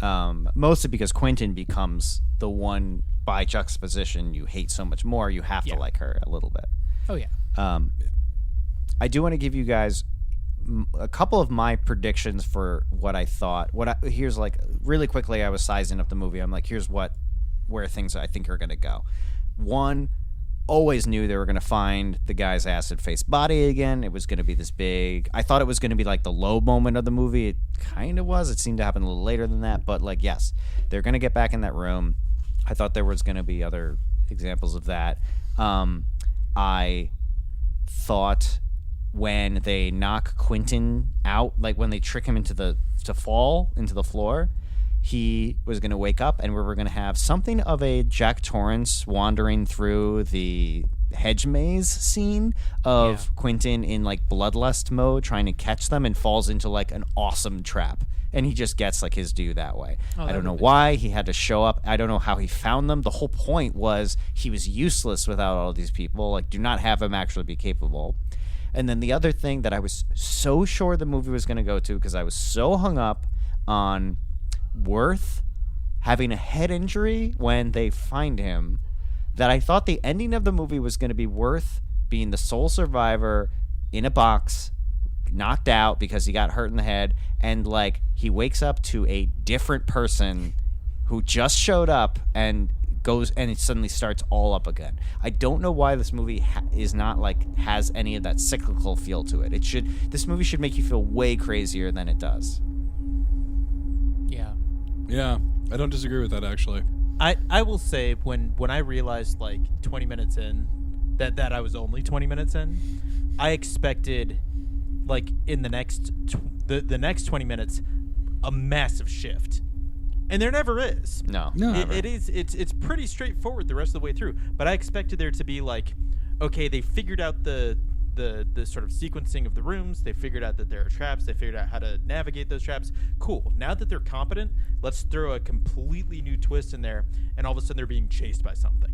Mostly because Quentin becomes the one, by juxtaposition, you hate so much more, you have to like her a little bit. Oh, yeah. I do want to give you guys a couple of my predictions for what I thought. Here's like really quickly. I was sizing up the movie. I'm like, here's where things I think are going to go. One, always knew they were going to find the guy's acid face body again. It was going to be this big. I thought it was going to be like the low moment of the movie. It kind of was. It seemed to happen a little later than that. But like, yes, they're going to get back in that room. I thought there was going to be other examples of that. I thought when they knock Quentin out, like when they trick him to fall into the floor, he was going to wake up and we were going to have something of a Jack Torrance wandering through the hedge maze scene of Quentin in like bloodlust mode trying to catch them and falls into like an awesome trap. And he just gets like his due that way. I don't know why he had to show up. I don't know how he found them. The whole point was he was useless without all these people. Like, do not have him actually be capable. And then the other thing that I was so sure the movie was going to go to, because I was so hung up on Worth having a head injury when they find him, that I thought the ending of the movie was going to be Worth being the sole survivor in a box, knocked out because he got hurt in the head, and like he wakes up to a different person who just showed up and goes and it suddenly starts all up again. I don't know why this movie is not like has any of that cyclical feel to it. This movie should make you feel way crazier than it does. Yeah, I don't disagree with that actually. I will say when I realized like 20 minutes in that I was only 20 minutes in, I expected like in the next the next 20 minutes a massive shift. And there never is. No. It's pretty straightforward the rest of the way through. But I expected there to be like, okay, they figured out the sort of sequencing of the rooms. They figured out that there are traps. They figured out how to navigate those traps. Cool. Now that they're competent, let's throw a completely new twist in there, and all of a sudden they're being chased by something.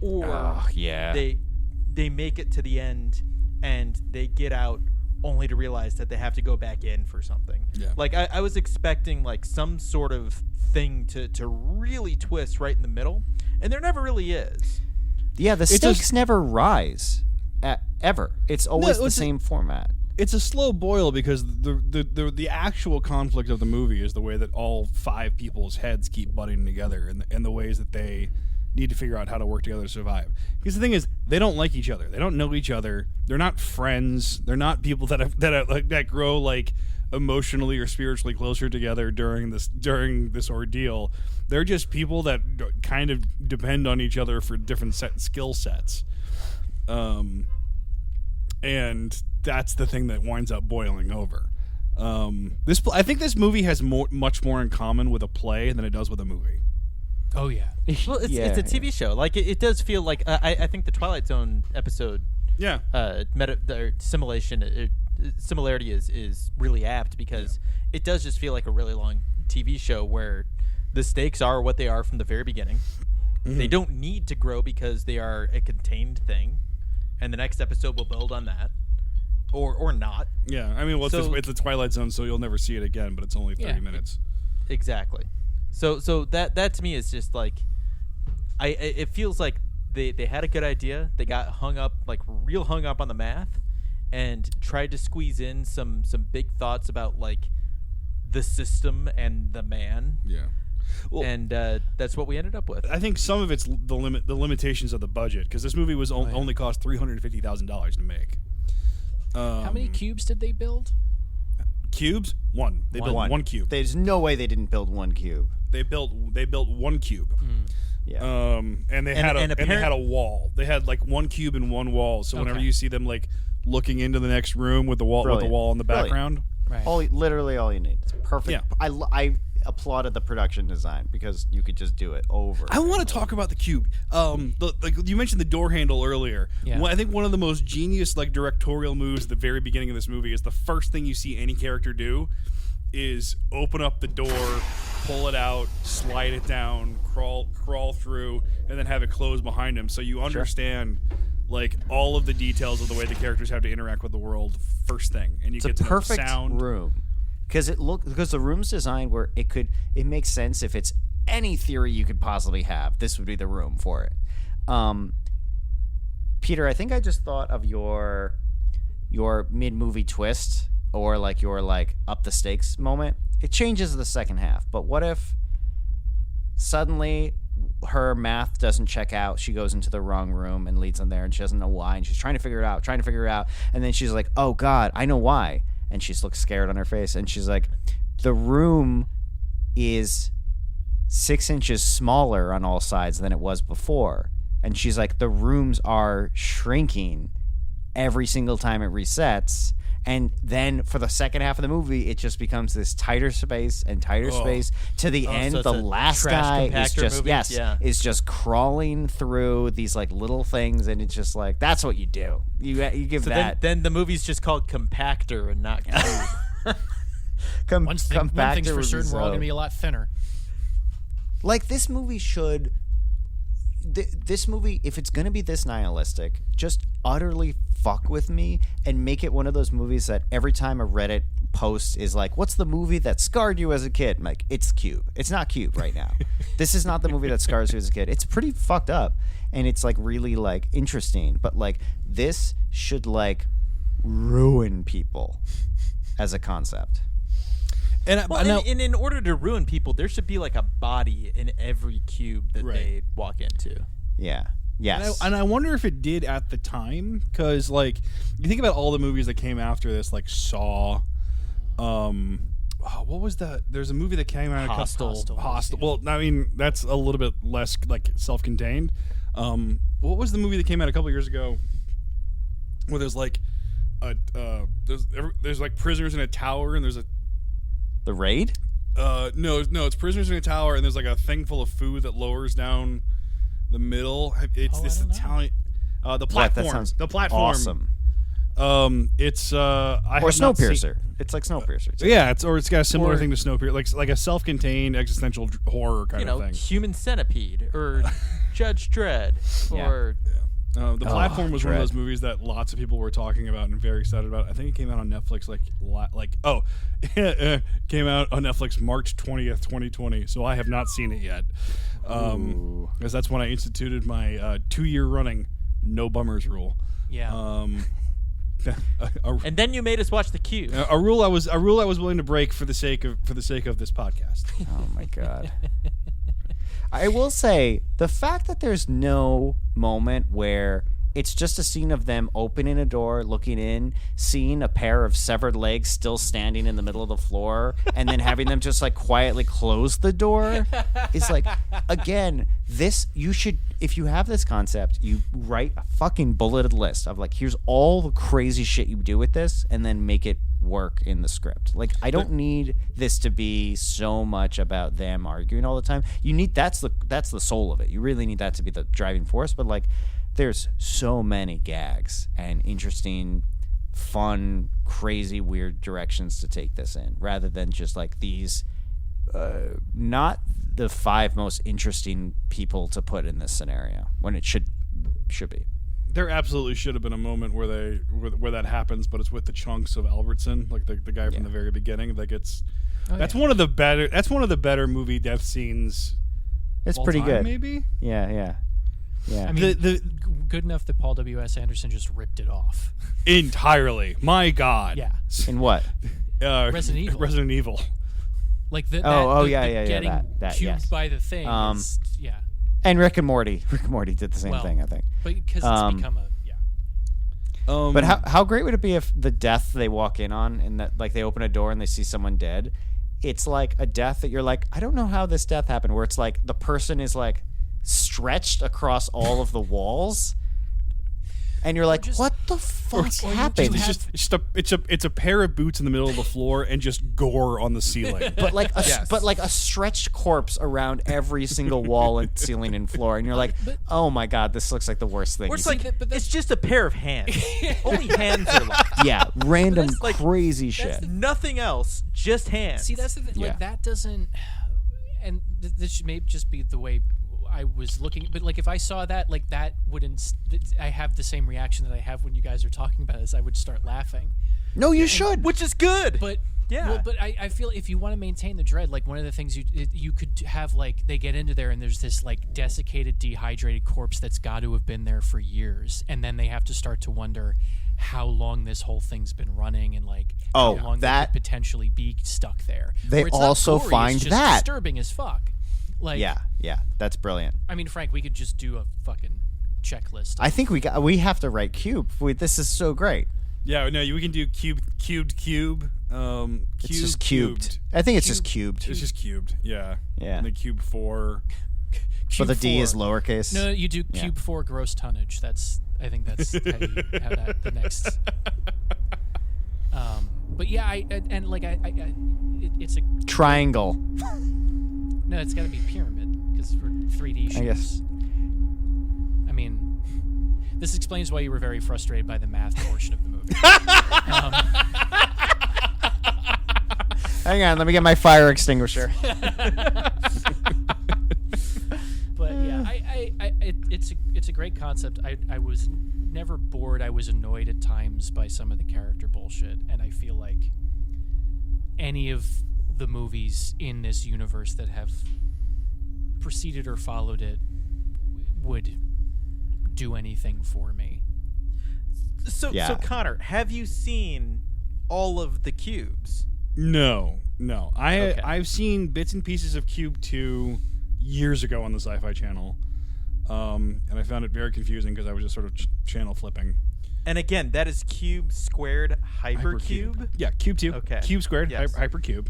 Or they make it to the end and they get out only to realize that they have to go back in for something. Yeah. Like I was expecting like some sort of thing to really twist right in the middle, and there never really is. Yeah, the stakes never rise ever. It's always the same format. it's a slow boil because the actual conflict of the movie is the way that all 5 people's heads keep butting together and the ways that they need to figure out how to work together to survive. Because the thing is, they don't like each other. They don't know each other. They're not friends. They're not people that grow like emotionally or spiritually closer together during this ordeal. They're just people that kind of depend on each other for different skill sets. And that's the thing that winds up boiling over. I think this movie has much more in common with a play than it does with a movie. Oh yeah. Well, it's a TV show. Like it does feel like I think the Twilight Zone episode. Yeah. The similarity is really apt because it does just feel like a really long TV show where the stakes are what they are from the very beginning. Mm-hmm. They don't need to grow because they are a contained thing, and the next episode will build on that, or not. Yeah, I mean, it's the Twilight Zone, so you'll never see it again. But it's only 30 minutes. Exactly. So that to me is just like, it feels like they had a good idea. They got hung up on the math, and tried to squeeze in some big thoughts about like the system and the man. Yeah. Well, and that's what we ended up with. I think some of it's the limitations of the budget, because this movie was only cost $350,000 to make. How many cubes did they build? Cubes? One. They built one cube. There's no way they didn't build one cube. They built one cube. Yeah. And they had a wall. They had like one cube and one wall. So whenever you see them like looking into the next room with the wall in the background, right. Literally all you need. It's perfect. Yeah. I applauded the production design because you could just do it over. I want to talk about the cube. Like you mentioned the door handle earlier. Yeah. I think one of the most genius like directorial moves at the very beginning of this movie is the first thing you see any character do is open up the door, pull it out, slide it down, crawl through, and then have it close behind him. So you understand like all of the details of the way the characters have to interact with the world first thing, and you get to know the sound. Room. Because the room's designed where it makes sense if it's any theory you could possibly have. This would be the room for it. Peter, I think I just thought of your mid-movie twist or like your like up the stakes moment. It changes the second half. But what if suddenly her math doesn't check out? She goes into the wrong room and leads them there, and she doesn't know why, and she's trying to figure it out, and then she's like, "Oh God, I know why." And she looks scared on her face, and she's like, the room is 6 inches smaller on all sides than it was before. And she's like, the rooms are shrinking every single time it resets. And then for the second half of the movie, it just becomes this tighter space and tighter space to the end. So the last guy is just is just crawling through these like little things, and it's just like that's what you do. You give that. Then the movie's just called Compactor and not Cube. One thing's for certain, we're all gonna be a lot thinner. Like this movie should. This movie, if it's going to be this nihilistic, just utterly fuck with me and make it one of those movies that every time a Reddit post is like, what's the movie that scarred you as a kid? I'm like, it's Cube. It's not Cube right now. This is not the movie that scars you as a kid. It's pretty fucked up, and it's like really like interesting, but like this should like ruin people as a concept. And in order to ruin people, there should be like a body in every cube that they walk into. Yeah. Yes. And I wonder if it did at the time, because like you think about all the movies that came after this, like Saw. What was that? There's a movie that came out. Hostel. Well, I mean that's a little bit less like self-contained. What was the movie that came out a couple years ago where there's like there's like prisoners in a tower and there's a The Raid? No, it's prisoners in a tower, and there's like a thing full of food that lowers down the middle. It's this Italian. The platform. That the platform. Awesome. It's or Snowpiercer. It's like Snowpiercer too. Yeah, it's got a similar thing to Snowpiercer, like a self-contained existential horror kind of thing. Human Centipede or Judge Dredd or. The Platform was one of those movies that lots of people were talking about and very excited about. I think it came out on Netflix came out on Netflix March 20th, 2020. So I have not seen it yet. Because that's when I instituted my 2-year running no bummers rule. Yeah. And then you made us watch The Cube. A rule I was willing to break for the sake of this podcast. Oh my god. I will say the fact that there's no moment where it's just a scene of them opening a door, looking in, seeing a pair of severed legs still standing in the middle of the floor, and then having them just like quietly close the door is like, again, this, you should, if you have this concept, you write a fucking bulleted list of like, here's all the crazy shit you do with this, and then make it work in the script. Like, I don't need this to be so much about them arguing all the time. You need, that's the soul of it. You really need that to be the driving force, but like, there's so many gags and interesting, fun, crazy, weird directions to take this in, rather than just like these, not the 5 most interesting people to put in this scenario when it should be. There absolutely should have been a moment where that happens, but it's with the chunks of Albertson, like the guy from the very beginning. Like that's one of the better movie death scenes. It's all pretty time, good. Maybe. Yeah. I mean, good enough that Paul W.S. Anderson just ripped it off entirely. My God. Yeah. In what? Resident Evil. Resident Evil. Like the getting that, cubed yes. by the thing. Is, yeah. And Rick and Morty. Rick and Morty did the same thing, I think. But because it's become a but how great would it be if the death they walk in on, and that like they open a door and they see someone dead, it's like a death that you're like, I don't know how this death happened, where it's like the person is like stretched across all of the walls, and you're like, what the fuck happened? It's a pair of boots in the middle of the floor and just gore on the ceiling. But like a stretched corpse around every single wall and ceiling and floor, and you're like, oh my god, this looks like the worst thing. Or it's like it's just a pair of hands. Only hands are left. Yeah, random like, crazy shit. That's nothing else, just hands. See, that's the thing. Like that doesn't, and this may just be the way I was looking, but like if I saw that, like that wouldn't. I have the same reaction that I have when you guys are talking about this. I would start laughing. No, you should, which is good. But yeah, well, but I feel if you want to maintain the dread, like one of the things you could have, like they get into there and there's this like desiccated, dehydrated corpse that's got to have been there for years, and then they have to start to wonder how long this whole thing's been running and like how long they could potentially be stuck there. They also gory, find it's just that disturbing as fuck. Like, yeah, that's brilliant. I mean, Frank, we could just do a fucking checklist. I think we have to write Cube. This is so great. Yeah, no, we can do cube. It's just cubed. I think it's just cubed. It's just cubed. Yeah. And then cube 4. So the D is lowercase. No, you do cube 4 gross tonnage. I think that's how you have that the next. But yeah, it's a triangle. No, it's got to be pyramid because for 3D shoots. I guess. I mean, this explains why you were very frustrated by the math portion of the movie. Hang on, let me get my fire extinguisher. But yeah, it's a great concept. I was never bored. I was annoyed at times by some of the character bullshit, and I feel like any of the movies in this universe that have preceded or followed it would do anything for me. So Connor, have you seen all of the cubes? No. I've seen bits and pieces of Cube 2 years ago on the Sci-Fi Channel, and I found it very confusing because I was just sort of channel flipping. And again, that is Cube squared hypercube? Yeah, Cube 2. Okay. Cube squared hypercube.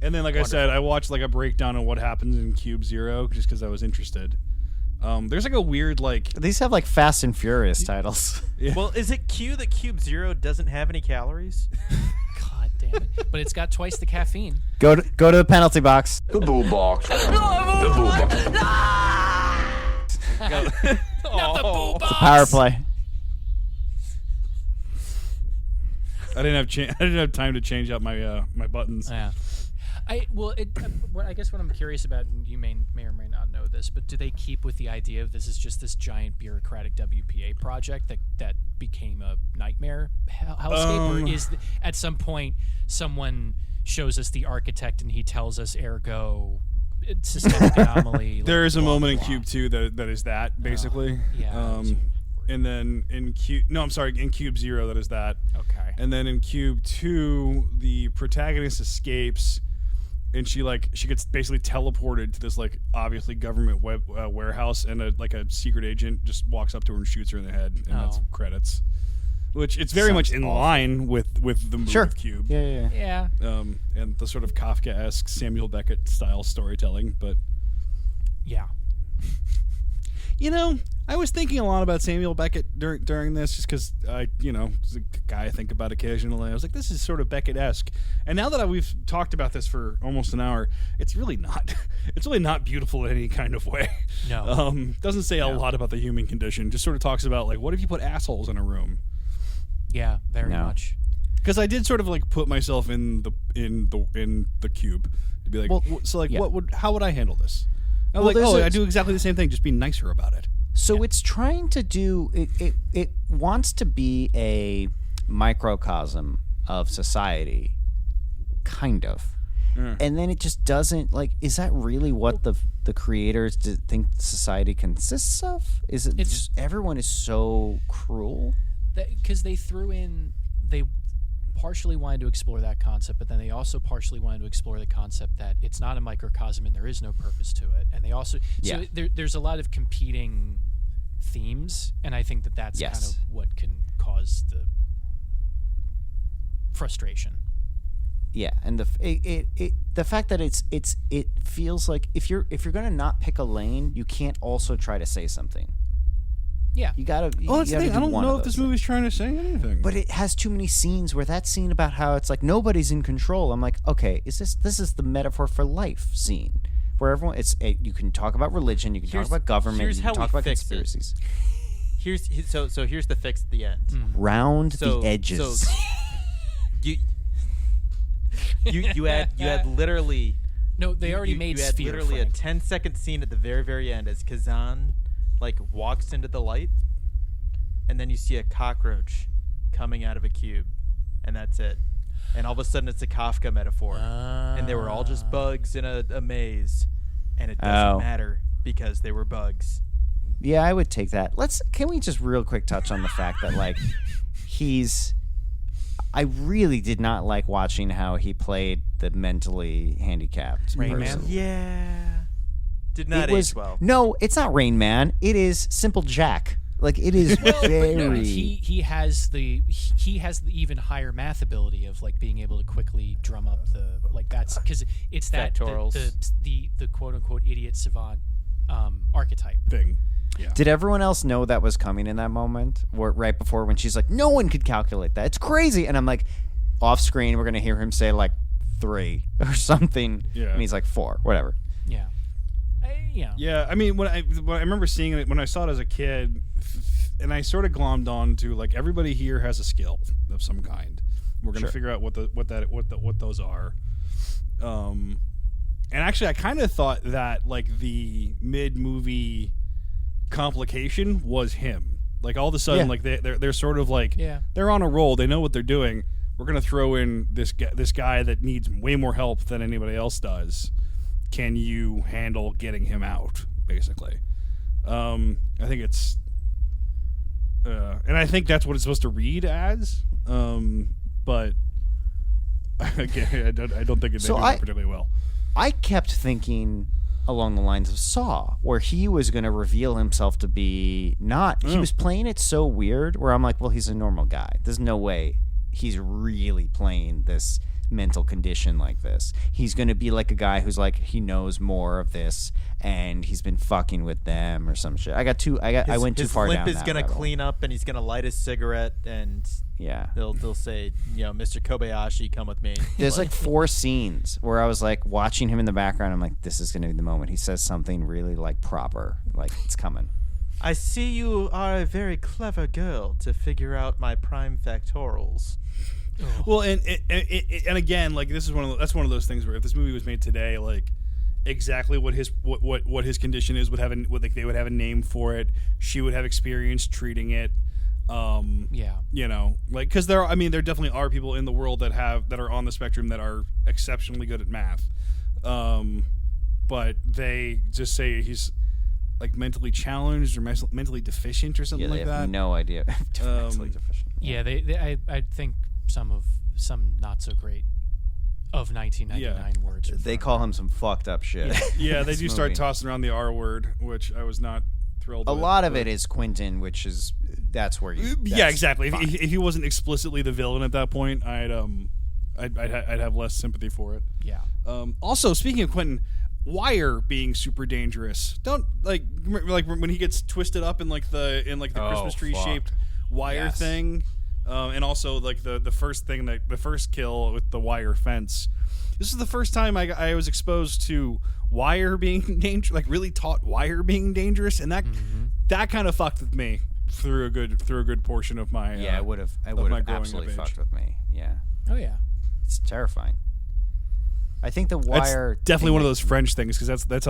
And then, like I said, I watched like a breakdown of what happens in Cube 0 just because I was interested. There's like a weird like... These have like Fast and Furious titles. Yeah. Well, is it Q that Cube 0 doesn't have any calories? God damn it. But it's got twice the caffeine. Go to the penalty box. The boo box. The boo box. Not the boo box. Power play. I didn't have time to change out my my buttons. Yeah. I guess what I'm curious about, and you may or may not know this, but do they keep with the idea of this is just this giant bureaucratic WPA project that became a nightmare hellscape, or is at some point someone shows us the architect and he tells us ergo systemic anomaly? There is a moment in Cube 2 that is that basically. And then in in Cube 0, that is that. Okay. And then in Cube 2, the protagonist escapes, and she gets basically teleported to this like obviously government warehouse, and a secret agent just walks up to her and shoots her in the head, and that's credits. Which it's very much in line with the movie of Cube. Yeah. And the sort of Kafka-esque Samuel Beckett style storytelling, but yeah. I was thinking a lot about Samuel Beckett during this, just because he's a guy I think about occasionally. I was like, this is sort of Beckett-esque. And now that we've talked about this for almost an hour, it's really not. It's really not beautiful in any kind of way. No. Doesn't say a lot about the human condition. Just sort of talks about like, what if you put assholes in a room? Yeah, very much. Because I did sort of like put myself in the cube to be like, how would I handle this? I'm I do exactly the same thing, just be nicer about it. So it's trying to do it wants to be a microcosm of society, kind of. And then it just doesn't, like, is that really what the creators think society consists of? Is it just everyone is so cruel? Because they partially wanted to explore that concept, but then they also partially wanted to explore the concept that it's not a microcosm and there is no purpose to it. And they also so there's a lot of competing themes, and I think that's kind of what can cause the frustration. Yeah, and the fact that it feels like if you're gonna not pick a lane, you can't also try to say something. Yeah, you gotta. Well, that's the thing. I don't know if this movie's trying to say anything. But it has too many scenes where that scene about how it's like nobody's in control. I'm like, okay, this is the metaphor for life scene where everyone you can talk about religion, you can talk about government, you can talk about conspiracies. Here's the fix at the end. Round the edges. So you had literally. No, they already made Sphere. You had literally a 10-second scene at the very, very end as Kazan walks into the light, and then you see a cockroach coming out of a cube, and that's it. And all of a sudden it's a Kafka metaphor, and they were all just bugs in a maze, and it doesn't matter because they were bugs. Yeah, I would take that. Can we just real quick touch on the fact that I really did not like watching how he played the mentally handicapped Rain person. Man? Yeah. Did not age well. No, it's not Rain Man. It is Simple Jack. Like, it is very. No, he has the even higher math ability of being able to quickly drum up the that's because it's that the quote unquote idiot savant archetype thing. Yeah. Did everyone else know that was coming in that moment, right before when she's like, "No one could calculate that. It's crazy," and I'm like, off screen, we're gonna hear him say 3 or something, and he's like 4, whatever. Yeah. Yeah, I mean, when I remember seeing it when I saw it as a kid, and I sort of glommed on to everybody here has a skill of some kind. We're gonna figure out what those are. And actually, I kind of thought that the mid-movie complication was him. All of a sudden, they're sort of they're on a roll. They know what they're doing. We're gonna throw in this guy that needs way more help than anybody else does. Can you handle getting him out, basically? I think it's... and I think that's what it's supposed to read as. But, again, I don't think it did particularly well. I kept thinking along the lines of Saw, where he was going to reveal himself to be not... He was playing it so weird, where I'm like, well, he's a normal guy. There's no way he's really playing this mental condition like this. He's going to be a guy who's he knows more of this and he's been fucking with them or some shit. I went too far down that His limp is going to clean up and he's going to light his cigarette and they'll say, Mr. Kobayashi, come with me. There's 4 scenes where I was watching him in the background. I'm like, this is going to be the moment he says something really proper. It's coming. I see you are a very clever girl to figure out my prime factorials. Oh. Well, and again, this is that's one of those things where if this movie was made today, exactly what his condition is they would have a name for it. She would have experience treating it. Because there definitely are people in the world that are on the spectrum that are exceptionally good at math, but they just say he's like mentally challenged or mentally deficient or something they like have that. no idea. Mentally deficient. Yeah, I think some not so great of 1999 words. They call him some fucked up shit. Yeah, they This do start movie. tossing around the R word, which I was not thrilled A with. lot of it is Quentin, which is that's where you. Yeah, that's exactly. fine. If he wasn't explicitly the villain at that point, I'd have less sympathy for it. Yeah. Also, speaking of Quentin, Wire being super dangerous. Don't like when he gets twisted up in like the Christmas tree shaped wire thing, and also like the first kill with the wire fence. This is the first time I was exposed to wire being dangerous, like really taught wire being dangerous, and that kind of fucked with me through a good portion of my it would have absolutely fucked with me. Yeah. Oh yeah. It's terrifying. I think the That's wire definitely one of those French things because that's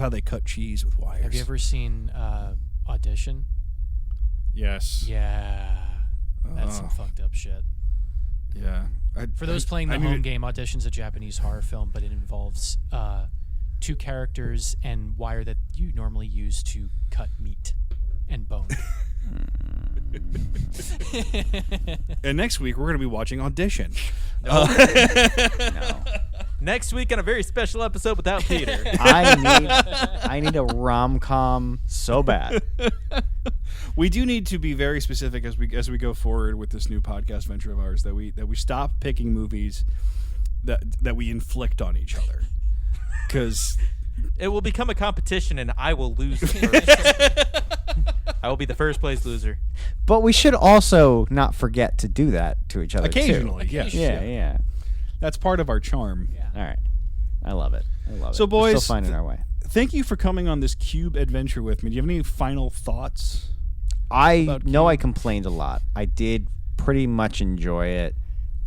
how they cut cheese with wires. Have you ever seen Audition? Yes. Yeah. That's some fucked up shit. Yeah. For those playing the home game, Audition's a Japanese horror film, but it involves two characters and wire that you normally use to cut meat and bone. And next week we're going to be watching Audition. No. Next week on a very special episode without Peter. I need a rom-com so bad. We do need to be very specific as we go forward with this new podcast venture of ours that we stop picking movies that we inflict on each other, because it will become a competition and I will lose first. I will be the first place loser. But we should also not forget to do that to each other occasionally. too. Yes. Yeah. That's part of our charm. Yeah. All right. I love it. So, boys, we're still finding our way. Thank you for coming on this Cube adventure with me. Do you have any final thoughts? I know I complained a lot. I did pretty much enjoy it.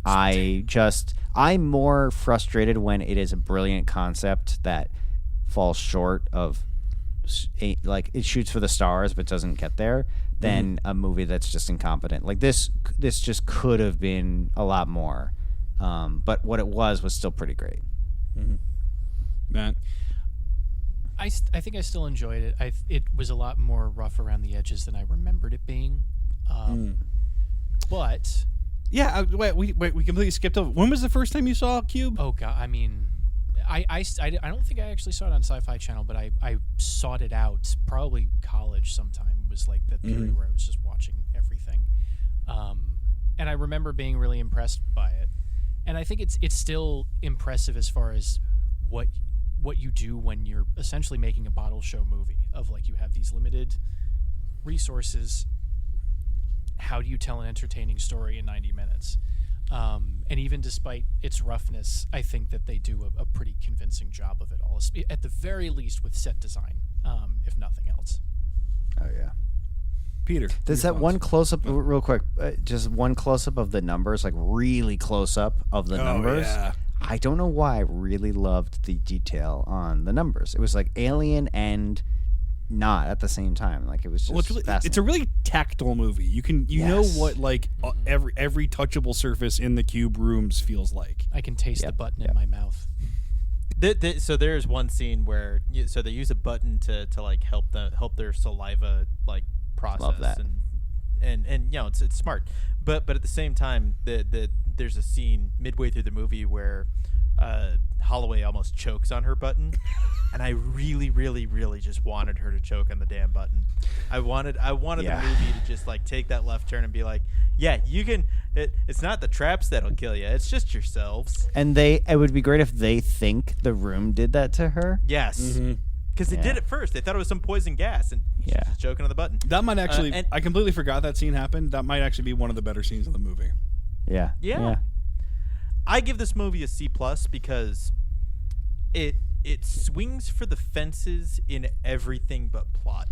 I'm more frustrated when it is a brilliant concept that falls short of, like, it shoots for the stars but doesn't get there, than a movie that's just incompetent. Like this just could have been a lot more. But what it was still pretty great. Matt? I think I still enjoyed it. It was a lot more rough around the edges than I remembered it being. But yeah, we completely skipped over. When was the first time you saw Cube? Oh god, I mean, I don't think I actually saw it on Sci-Fi Channel, but I sought it out probably college sometime. Was like the period where I was just watching everything, and I remember being really impressed by it. And I think it's still impressive as far as what you do when you're essentially making a bottle show movie of, like, you have these limited resources. How do you tell an entertaining story in 90 minutes? And even despite its roughness, I think that they do a pretty convincing job of it all, at the very least with set design, if nothing else. Oh, yeah. Peter, there's that one close-up, real quick, just one close-up of the numbers, like really close-up of the numbers. Yeah. I don't know why I really loved the detail on the numbers. It was like alien and not at the same time. Like, it was just fascinating. It's a really tactile movie. You know what, like, every touchable surface in the Cube rooms feels like. I can taste the button in my mouth. So there's one scene where they use a button to like help their saliva like process. Love that. And you know, it's smart, but at the same time, there's a scene midway through the movie where Holloway almost chokes on her button, and I really, really, really just wanted her to choke on the damn button. I wanted the movie to just like take that left turn and be like, yeah, you can. It's not the traps that'll kill you; it's just yourselves. And it would be great if they think the room did that to her. Yes. Because they did it first. They thought it was some poison gas, and she's just choking on the button. That might actually... I completely forgot that scene happened. That might actually be one of the better scenes in the movie. Yeah. I give this movie a C+ because it swings for the fences in everything but plot.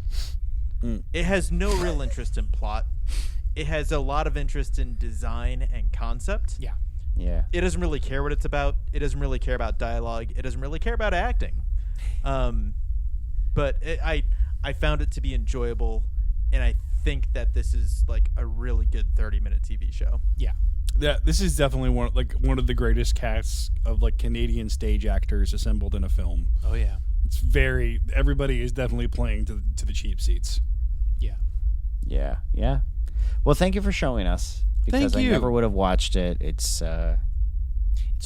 It has no real interest in plot. It has a lot of interest in design and concept. Yeah. It doesn't really care what it's about. It doesn't really care about dialogue. It doesn't really care about acting. But I found it to be enjoyable, and I think that this is like a really good 30-minute TV show. Yeah, this is definitely one of the greatest casts of like Canadian stage actors assembled in a film. Oh yeah, It's very everybody is definitely playing to the cheap seats. Yeah. Well, thank you for showing us because Thank you. I never would have watched it. It's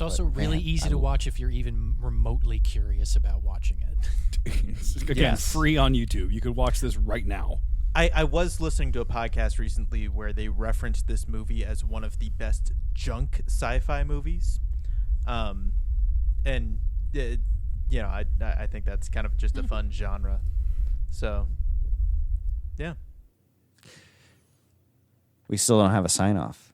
also really easy to watch if you're even remotely curious about watching it. Again, free on YouTube. You could watch this right now. I was listening to a podcast recently where they referenced this movie as one of the best junk sci-fi movies, and I think that's kind of just a fun genre. So, yeah. We still don't have a sign off.